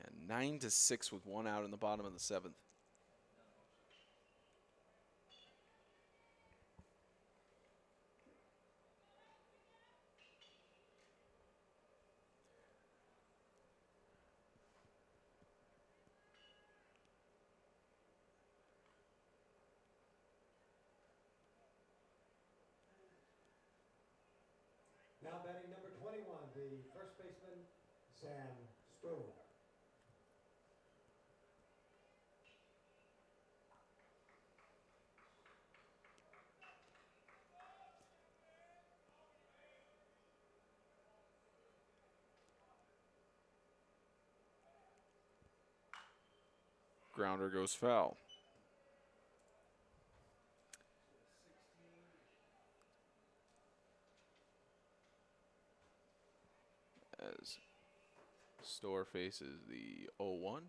And 9-6 with 1 out in the bottom of the 7th. Now batting number 21, the first baseman, Sam Stoll. Grounder goes foul. As Store faces the 0-1.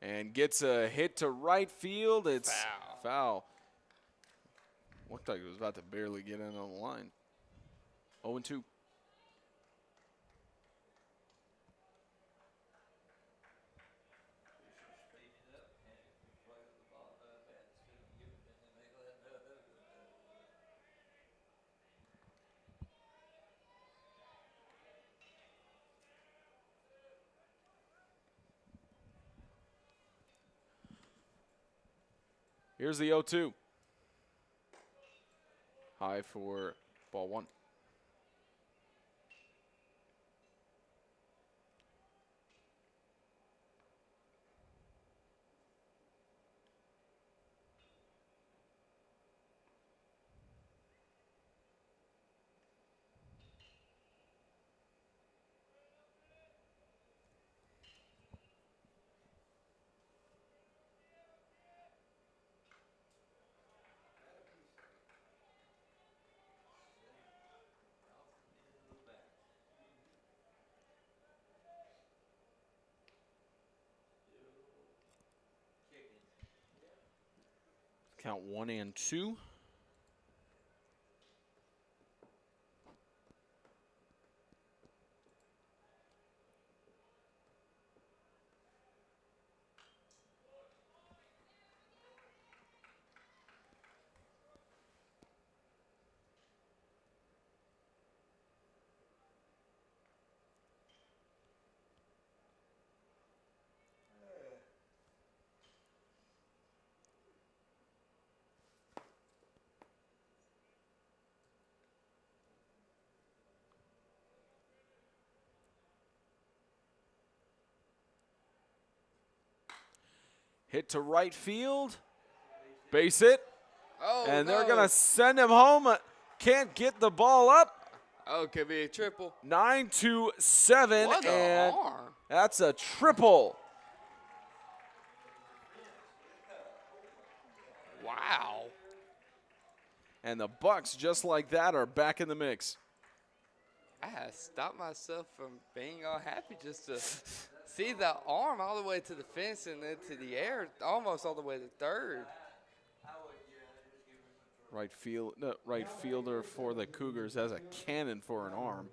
And gets a hit to right field. It's Foul. foul. Looked like it was about to barely get in on the line. 0-2. Here's the 0-2. High for ball one. Count 1 and 2. Hit to right field. Base hit. Oh, And no. they're going to send him home. Can't get the ball up. Oh, could be a triple. 9-7. What and an arm. that's a triple. Wow. And the Bucks, just like that, are back in the mix. I had to stop myself from being all happy just to see the arm all the way to the fence and then to the air, almost all the way to third. Right fielder for the Cougars has a cannon for an arm.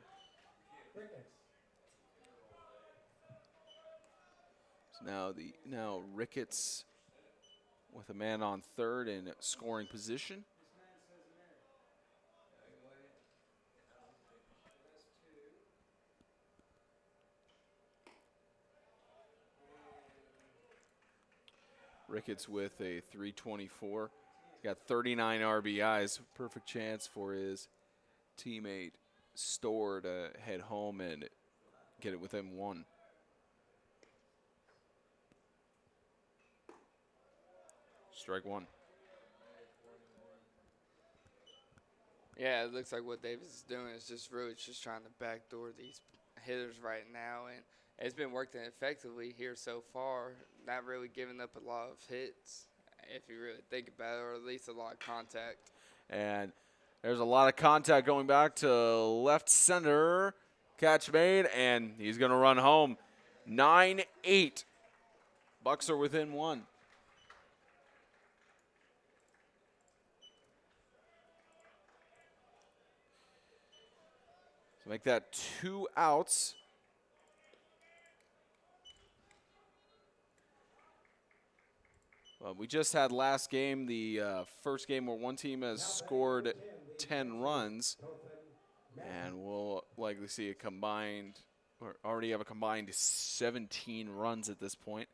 So now Ricketts with a man on third in scoring position. Ricketts with a 324. He's got 39 RBIs. Perfect chance for his teammate Storr to head home and get it within one. Strike one. Yeah, it looks like what Davis is doing is just really just trying to backdoor these hitters right now, and it's been working effectively here so far, not really giving up a lot of hits, if you really think about it, or at least a lot of contact. And there's a lot of contact going back to left center. Catch made, and he's going to run home. 9-8. Bucks are within one. So make that 2 outs. Well, we just had last game, the first game where one team has scored 10 runs, and we'll likely see a combined, or already have a combined 17 runs at this point.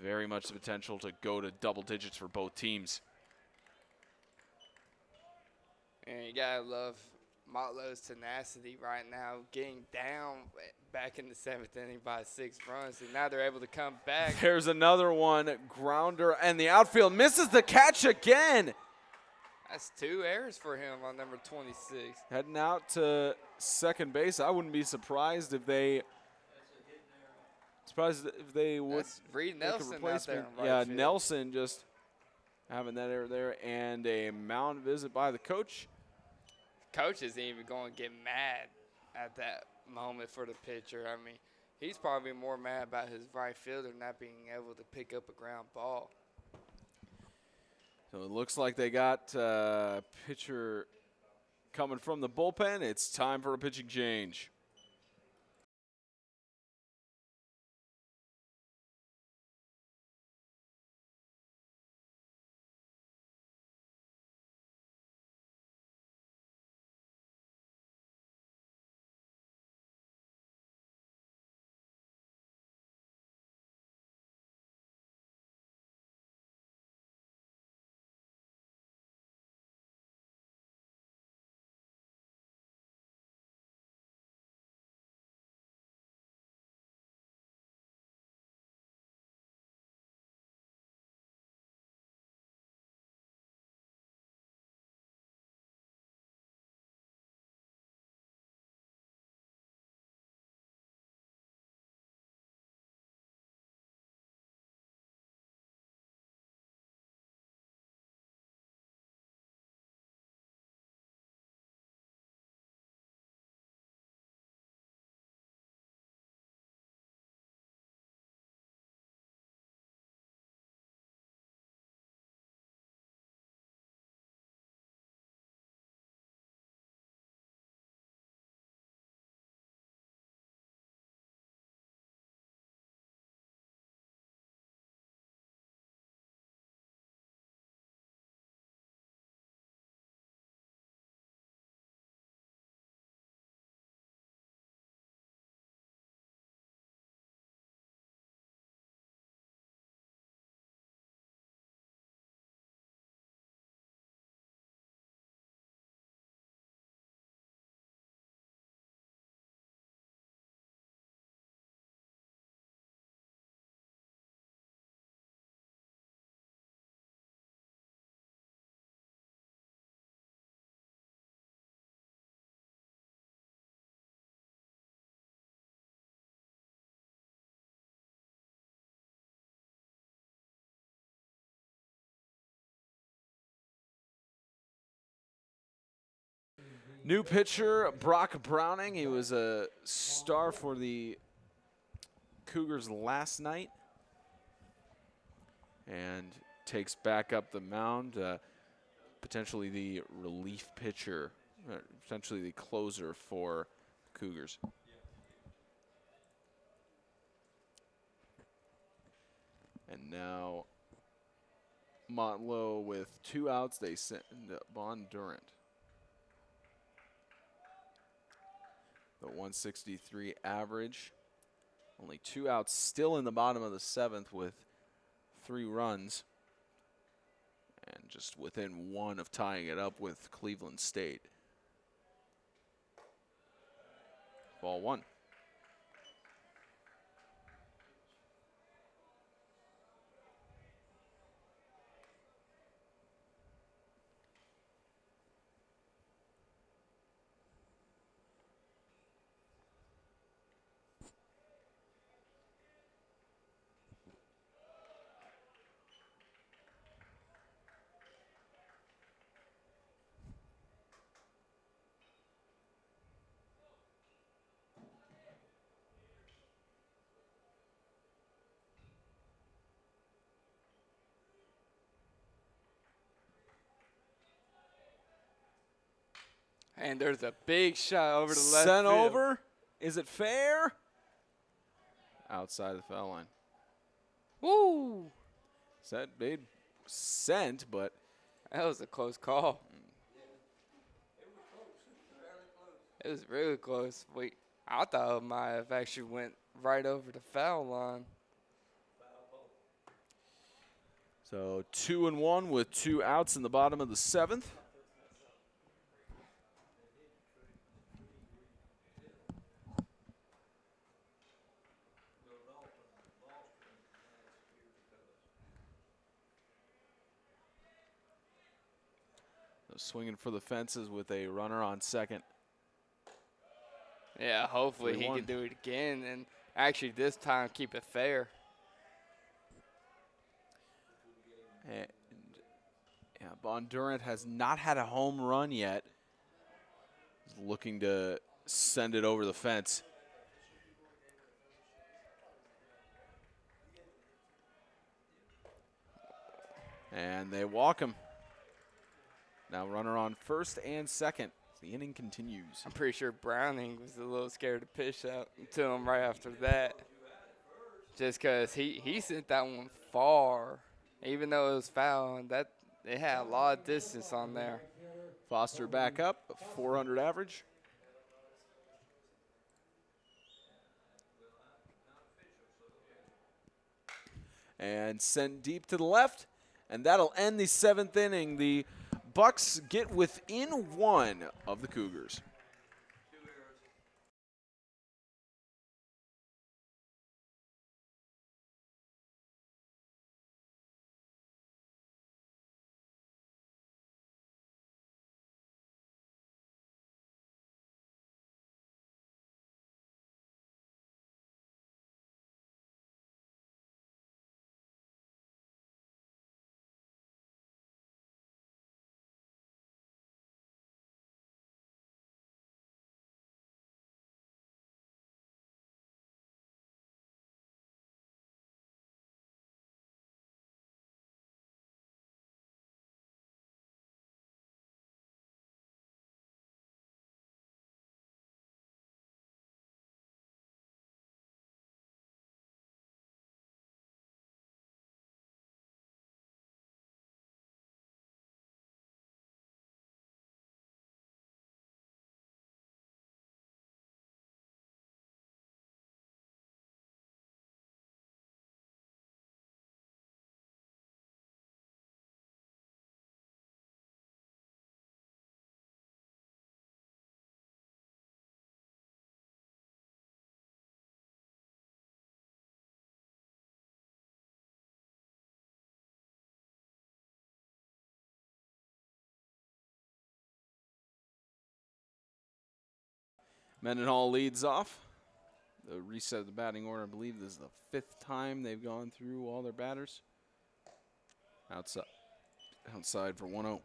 Very much the potential to go to double digits for both teams. And you gotta love Motlow's tenacity right now, getting down back in the 7th inning by 6 runs, and now they're able to come back. There's another one, grounder, and the outfield misses the catch again. That's 2 errors for him on number 26. Heading out to second base. I wouldn't be surprised if they would That's Reed make a Nelson out there replacement. in right Yeah, field. Nelson just having that error there, and a mound visit by the coach. Coach isn't even going to get mad at that moment for the pitcher. I mean, he's probably more mad about his right fielder not being able to pick up a ground ball. So it looks like they got pitcher coming from the bullpen. It's time for a pitching change. New pitcher, Brock Browning. He was a star for the Cougars last night and takes back up the mound, potentially the relief pitcher, potentially the closer for Cougars. And now Montlow with 2 outs. They send Bond Durant. The 163 average. Only 2 outs, still in the bottom of the 7th with 3 runs. And just within 1 of tying it up with Cleveland State. Ball 1. And there's a big shot over the left Sent field. over. Is it fair? Outside the foul line. Woo! Set made sent, but That was a close call. It was really close. I thought it might have actually went right over the foul line. so 2-1 with 2 outs in the bottom of the 7th. Swinging for the fences with a runner on second. Yeah, hopefully he 3-1. can do it again and actually this time keep it fair. And yeah, Bondurant has not had a home run yet. He's looking to send it over the fence. And they walk him. Now runner on first and second. The inning continues. I'm pretty sure Browning was a little scared to pitch out to him right after that. Just because he sent that one far, even though it was foul, and that it had a lot of distance on there. Foster back up, a 400 average. And sent deep to the left, and that'll end the 7th inning. The Bucks get within 1 of the Cougars. Mendenhall leads off. The reset of the batting order, I believe this is the 5th time they've gone through all their batters. Outside for 1-0.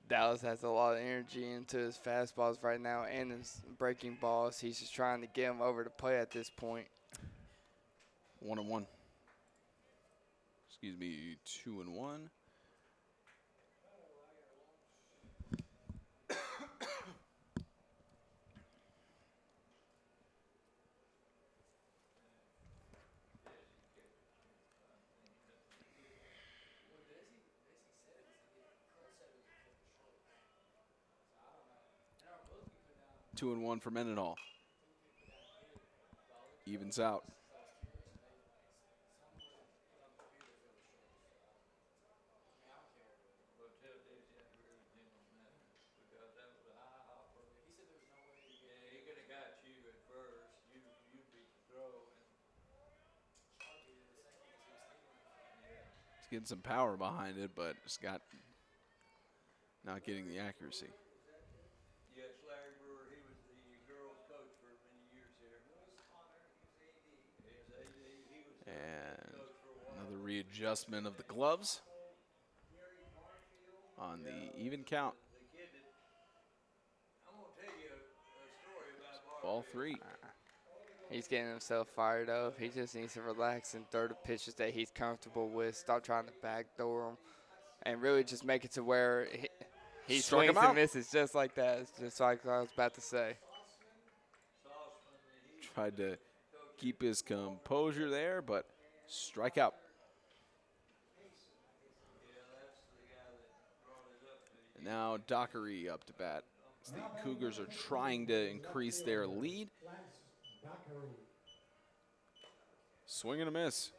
Dallas has a lot of energy into his fastballs right now and his breaking balls. He's just trying to get him over the plate at this point. 1-1. Excuse me, 2-1. Two and one for Mendenhall. Evens out. He's getting some power behind it, but it's got not getting the accuracy. Yes, Larry Brewer, he was the girls' coach for many years here. He was AD. He was And coach for a while. another readjustment of the gloves on the even count. The kid that, I'm going to tell you a story about Ball 3. He's getting himself fired up. He just needs to relax and throw the pitches that he's comfortable with. Stop trying to backdoor him, and really just make it to where he Struck him swings and out. misses just like that. It's just like I was about to say. Tried to keep his composure there, but strike out. And now Dockery up to bat. As the Cougars are trying to increase their lead. Swing and a miss.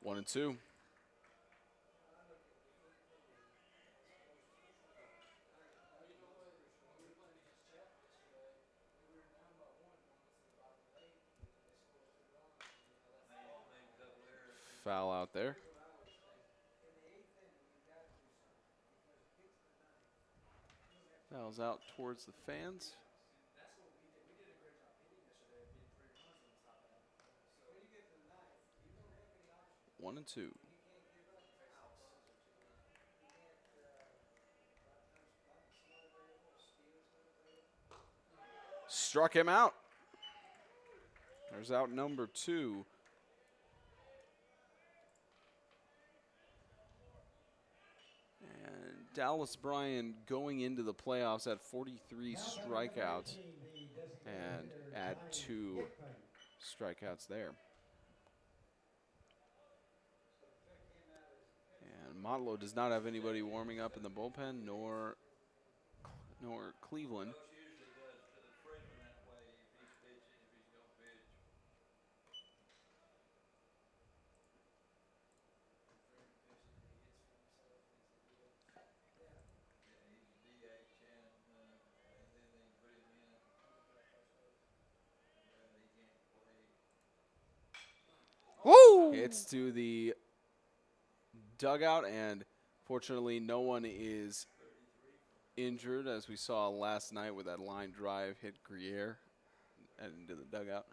One and two. Foul out there. Fouls out towards the fans. 1-2. Struck him out. There's out number 2. And Dallas Bryan going into the playoffs at 43 strikeouts and add 2 strikeouts there. And Motlow does not have anybody warming up in the bullpen, nor Cleveland. Coach usually does Freeman that way if he's pitching, if he's going to pitch. Yeah, he's a DH and then they put him in. Well, he can't play. Woo! Hits to the dugout, and fortunately no one is injured, as we saw last night with that line drive hit Gruyere and into the dugout.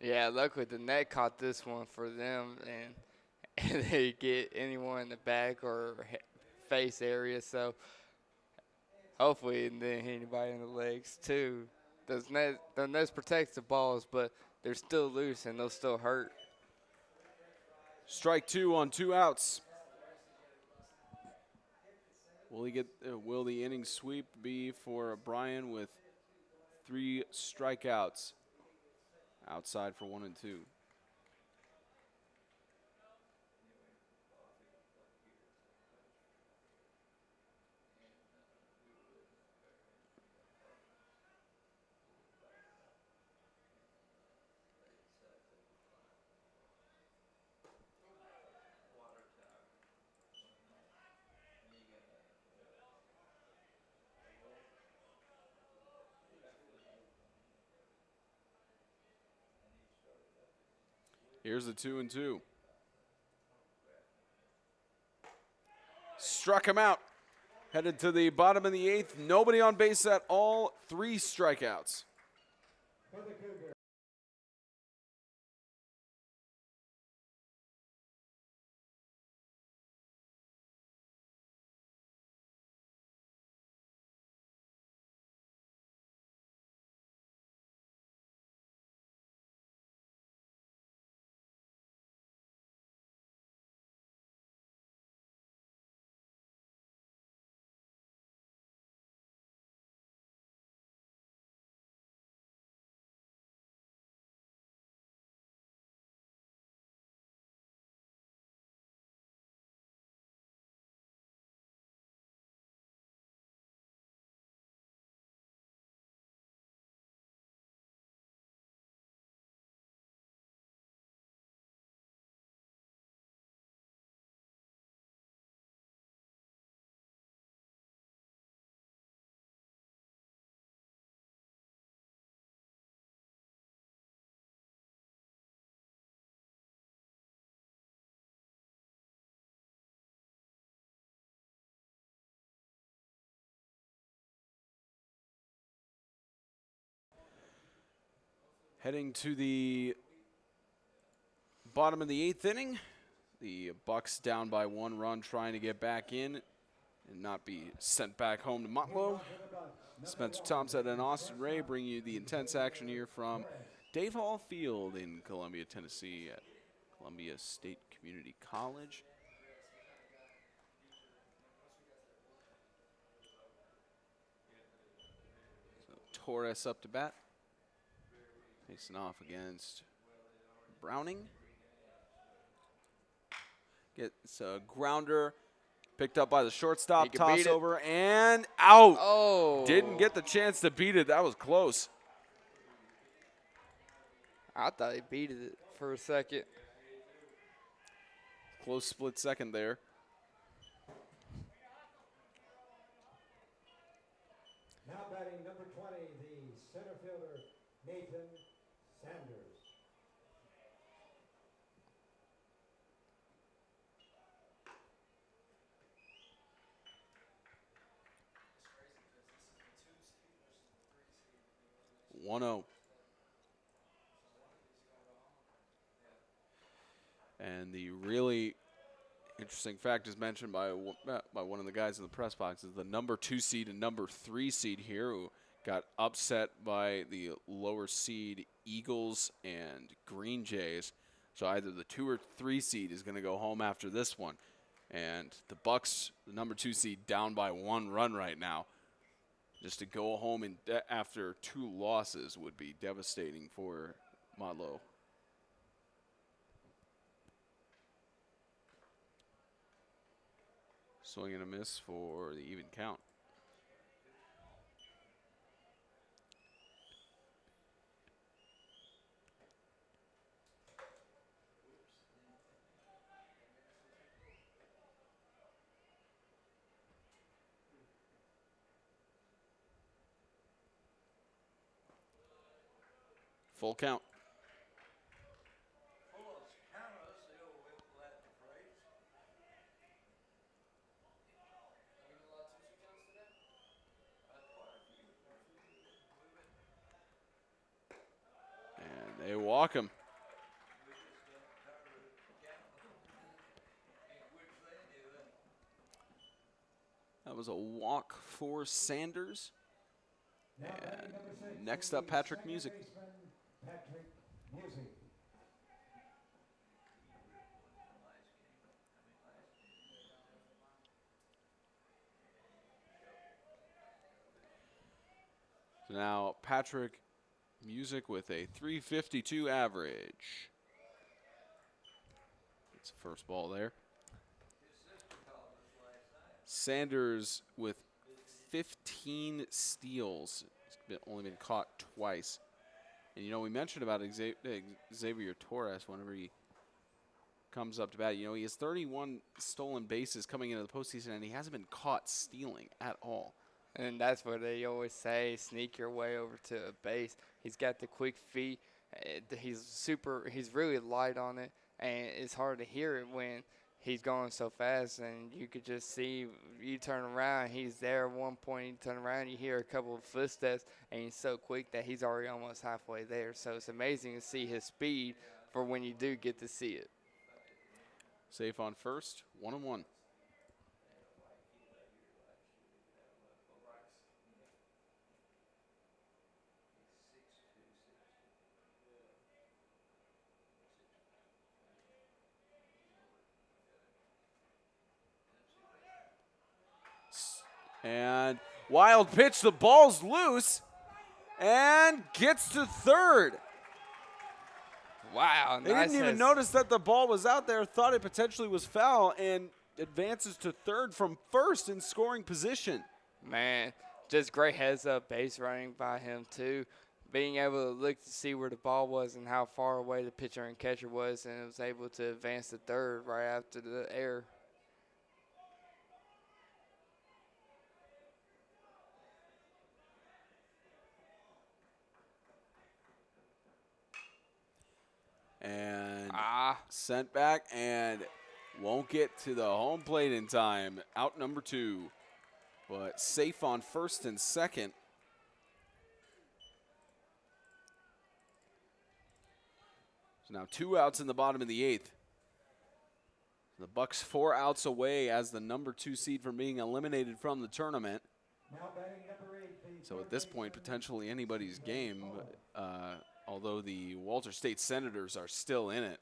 Yeah, luckily the net caught this one for them, and they get anyone in the back or face area. So hopefully it didn't hit anybody in the legs too. The nets protects the balls, but they're still loose and they'll still hurt. Strike 2 on 2 outs. Will the inning sweep be for Bryan with 3 strikeouts? Outside for 1 and 2. Here's the 2 and 2. Struck him out. Headed to the bottom of the 8th. Nobody on base at all. 3 strikeouts. For the Cougars. Heading to the bottom of the 8th inning. The Bucks down by 1 run, trying to get back in and not be sent back home to Motlow. Spencer Thompson and Austin Ray bring you the intense action here from Dave Hall Field in Columbia, Tennessee at Columbia State Community College. So Torres up to bat, facing off against Browning. Gets a grounder, picked up by the shortstop, toss over, and out. Oh. Didn't get the chance to beat it. That was close. I thought he beat it for a second. Close split second there. Now batting number 20, the center fielder, Nathan Sanders. 1-0. And the really interesting fact is mentioned by one of the guys in the press box is the number 2 seed and number 3 seed here who got upset by the lower seed Eagles and Green Jays. So either the 2 or 3 seed is going to go home after this one. And the Bucks, the number 2 seed, down by 1 run right now. Just to go home after 2 losses would be devastating for Modlo. Swing and a miss for the even count. Full count. And they walk him. That was a walk for Sanders. Now batting And number 6 next will up, be Patrick second Music. baseman Patrick Music. So now Patrick Music with a .352 average. That's the first ball there. Sanders with 15 steals. He's only been caught twice. And, you know, we mentioned about Xavier Torres whenever he comes up to bat. You know, he has 31 stolen bases coming into the postseason, and he hasn't been caught stealing at all. And that's what they always say, sneak your way over to a base. He's got the quick feet. He's really light on it, and it's hard to hear it when he's going so fast. And you could just see, you turn around, he's there at one point, you turn around, you hear a couple of footsteps, and he's so quick that he's already almost halfway there. So it's amazing to see his speed for when you do get to see it. Safe on first, 1-1. And wild pitch, the ball's loose and gets to third. Wow, They didn't even notice that the ball was out there, thought it potentially was foul, and advances to third from first in scoring position. Man, just great heads-up base running by him, too. Being able to look to see where the ball was and how far away the pitcher and catcher was, and was able to advance to third right after the error. And sent back and won't get to the home plate in time. Out number 2, but safe on first and second. So now 2 outs in the bottom of the 8th. The Bucks 4 outs away as the number 2 seed from being eliminated from the tournament. Now batting number 8. So at this point, potentially anybody's game, although the Walter State Senators are still in it.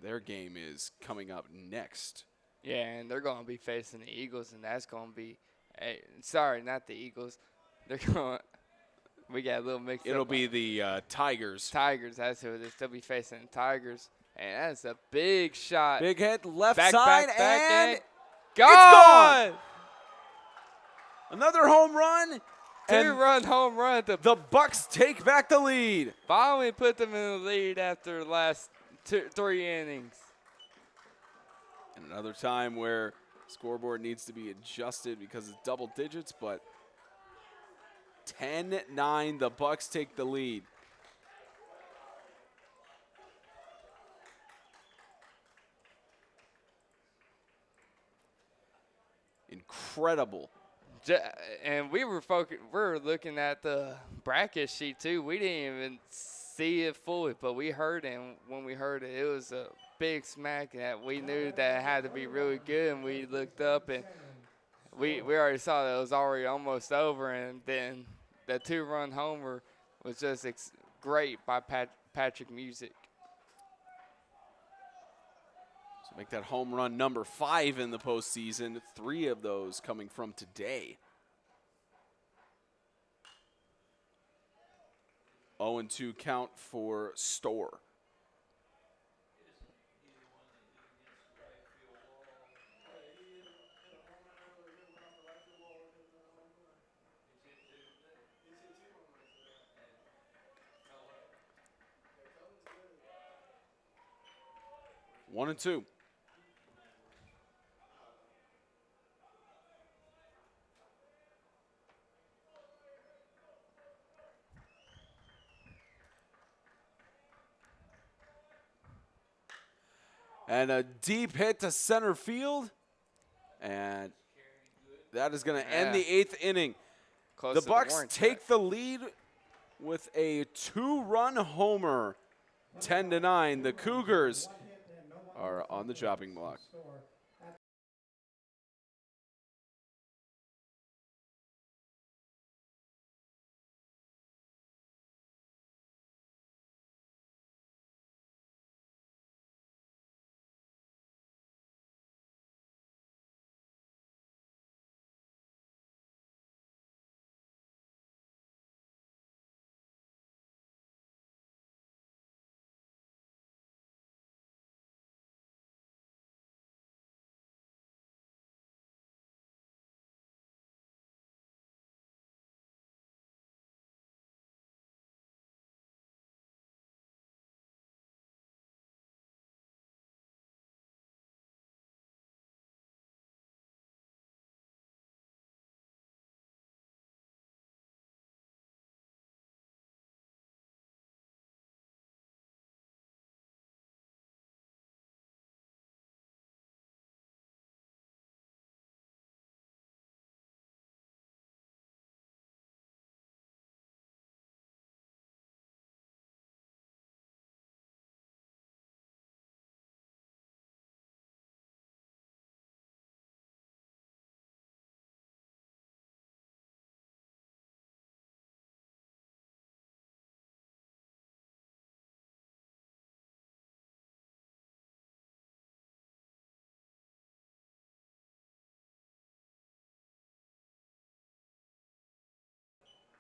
Their game is coming up next. Yeah, and they're going to be facing the Eagles, and that's going to be sorry, not the Eagles. They're going – we got a little mixed up. It'll be the Tigers. Tigers, that's who it is. They'll be facing the Tigers, and that's a big shot. Big hit, left back, side, back, and gone! It's gone! Another home run. Two-run home run. The Bucks take back the lead. Finally put them in the lead after the last 3 innings. And another time where scoreboard needs to be adjusted because it's double digits, but 10-9, the Bucks take the lead. Incredible And we were looking at the bracket sheet too. We didn't even see it fully, but we heard it. And when we heard it, it was a big smack that we knew that it had to be really good. And we looked up and we already saw that it was already almost over. And then the 2-run homer was just great by Patrick Music. So make that home run number 5 in the postseason. 3 of those coming from today. 0-2 count for Storr. One and two. And a deep hit to center field. And that is going to end the 8th inning. Close The to Bucks warning take track. the lead with a 2-run homer. 10-9. The Cougars are on the chopping block.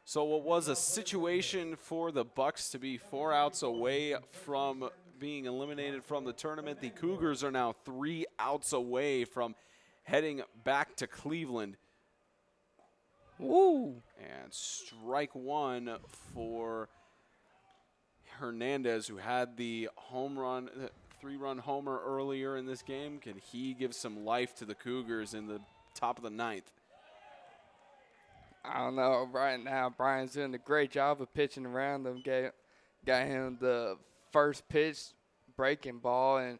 So what was a situation for the Bucks to be 4 outs away from being eliminated from the tournament, the Cougars are now 3 outs away from heading back to Cleveland. Woo! And strike one for Hernandez, who had the home run, 3-run homer earlier in this game. Can he give some life to the Cougars in the top of the 9th? I don't know. Right now, Brian's doing a great job of pitching around them. Got him the first pitch breaking ball and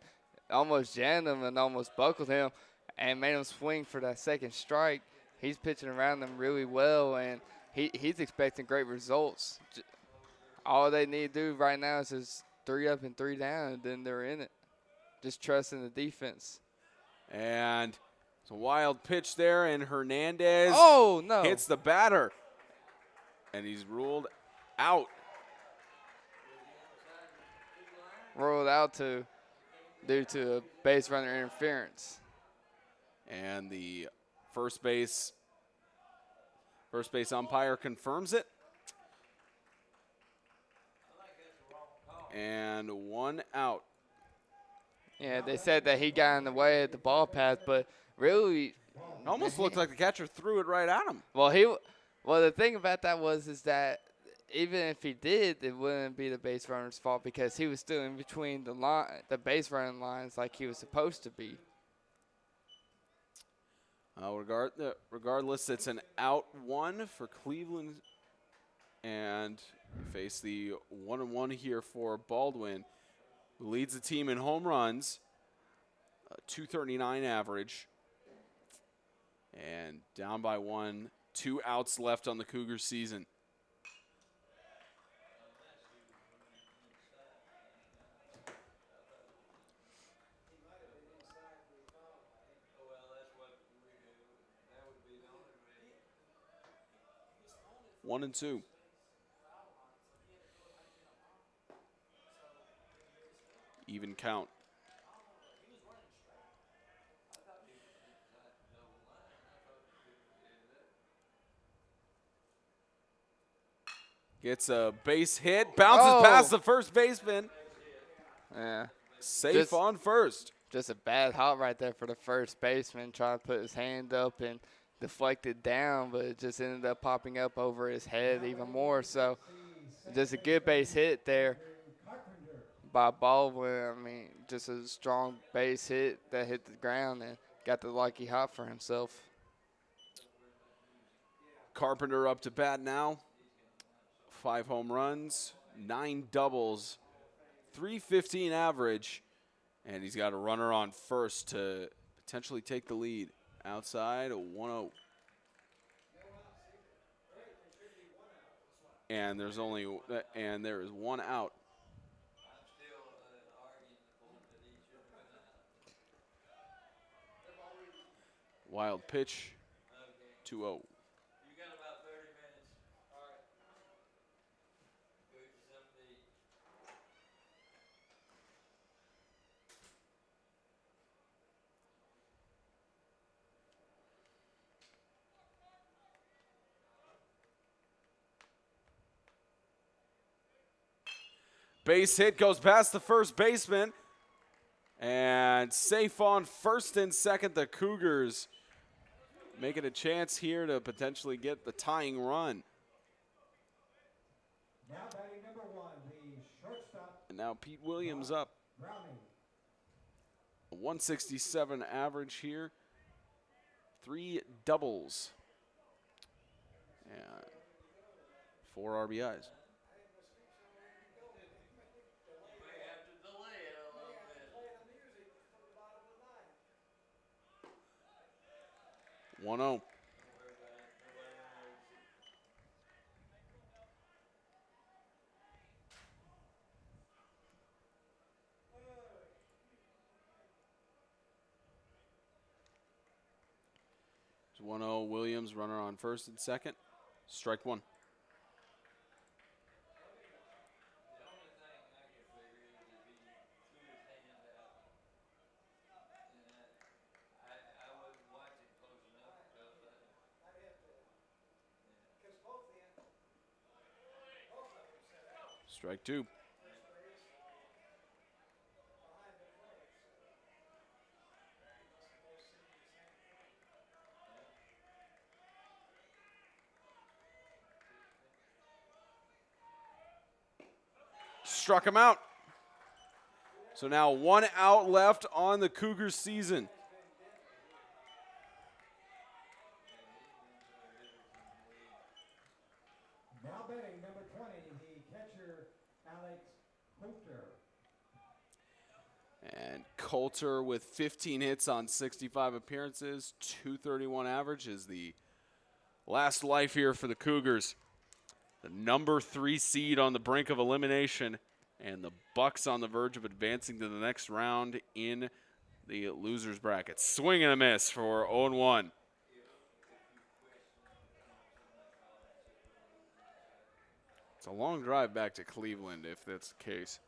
almost jammed him and almost buckled him and made him swing for that second strike. He's pitching around them really well, and he's expecting great results. All they need to do right now is just 3 up and 3 down, and then they're in it. Just trusting the defense. And it's a wild pitch there, and Hernandez hits the batter. And he's ruled out. Ruled out due to base runner interference. And the first base umpire confirms it. And 1 out. Yeah, they said that he got in the way of the ball path, but really, It almost looked like the catcher threw it right at him. well, the thing about that is that even if he did, it wouldn't be the base runner's fault because he was still in between the base running lines like he was supposed to be. Regardless, it's an out 1 for Cleveland. And we face the 1-1 here for Baldwin, who leads the team in home runs, 239 average. And down by 1, 2 outs left on the Cougars season. Well, that's what that would be the only reason. 1-2. Even count. Gets a base hit, bounces past the first baseman. Yeah. Safe Just- on first. Just a bad hop right there for the first baseman, trying to put his hand up and deflect it down, but it just ended up popping up over his head even more. So just a good base hit there by Baldwin. I mean, just a strong base hit that hit the ground and got the lucky hop for himself. Carpenter up to bat now. 5 home runs, 9 doubles, 315 average, and he's got a runner on first to potentially take the lead. Outside, a 1-0. And there is 1 out. I'm still arguing the point that he should have been out. Wild pitch, 2-0. You got about 30 minutes. All right. Go get something to eat. Base hit goes past the first baseman. And safe on first and second, the Cougars making a chance here to potentially get the tying run. Now batting number 1, the shortstop, And now Pete Williams up. Browning. A 167 average here. 3 doubles. And 4 RBIs. You may have to delay it a little bit. 1-0. It's 1-0 Williams, runner on first and second. Strike 1. The only thing I can figure is if he threw his hand out, and I wouldn't watch it close enough because Strike 2. Struck him out. So now 1 out left on the Cougars season. Now batting number 20, the catcher, Alex Coulter. And Coulter with 15 hits on 65 appearances, 231 average is the last life here for the Cougars. The number 3 seed on the brink of elimination, and the Bucks on the verge of advancing to the next round in the losers bracket. Swing and a miss for 0-1. It's a long drive back to Cleveland if that's the case.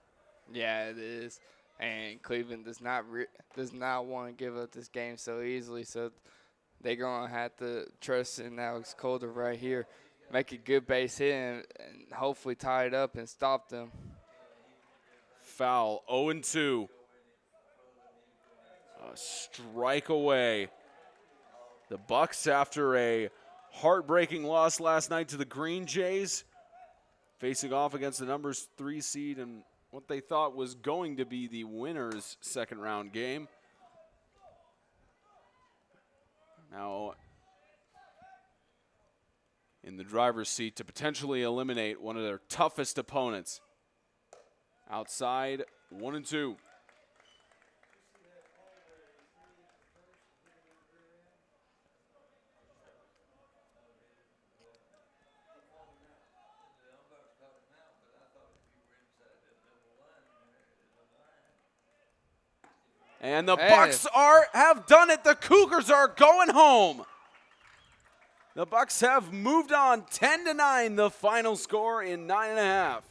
Yeah, it is. And Cleveland does not want to give up this game so easily, so they're going to have to trust in Alex Coulter right here. Make a good base hit and hopefully tie it up and stop them. Foul, 0-2. A strike away. The Bucks, after a heartbreaking loss last night to the Green Jays, facing off against the number 3 seed in what they thought was going to be the winner's second round game. Now in the driver's seat to potentially eliminate one of their toughest opponents. Outside, 1-2. And the Hey. Bucks have done it. The Cougars are going home. The Bucks have moved on 10-9, the final score in 9.5.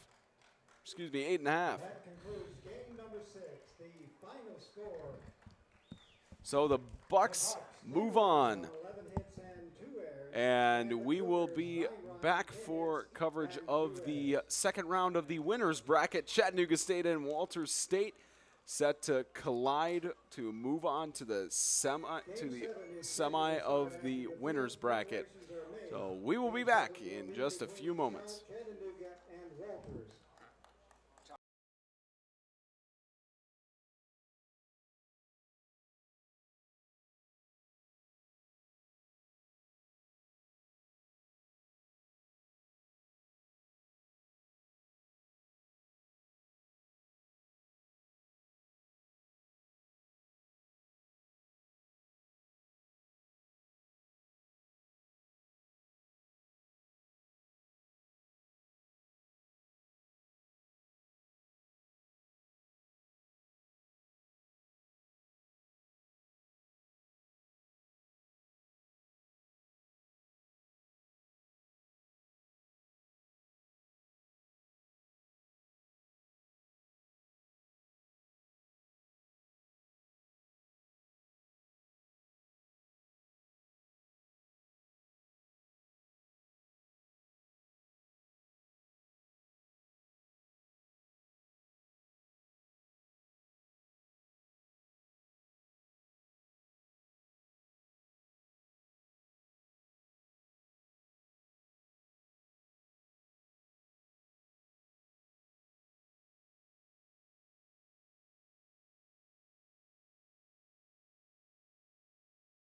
Excuse me, 8.5. That concludes game number 6. The final score. So the Bucks move on. 11 hits and 2 errors. And we will be back for coverage of the second round of the winners bracket. Chattanooga State and Walters State set to collide to move on to the semi of the winners bracket. So we will be back in just a few moments. Kennedy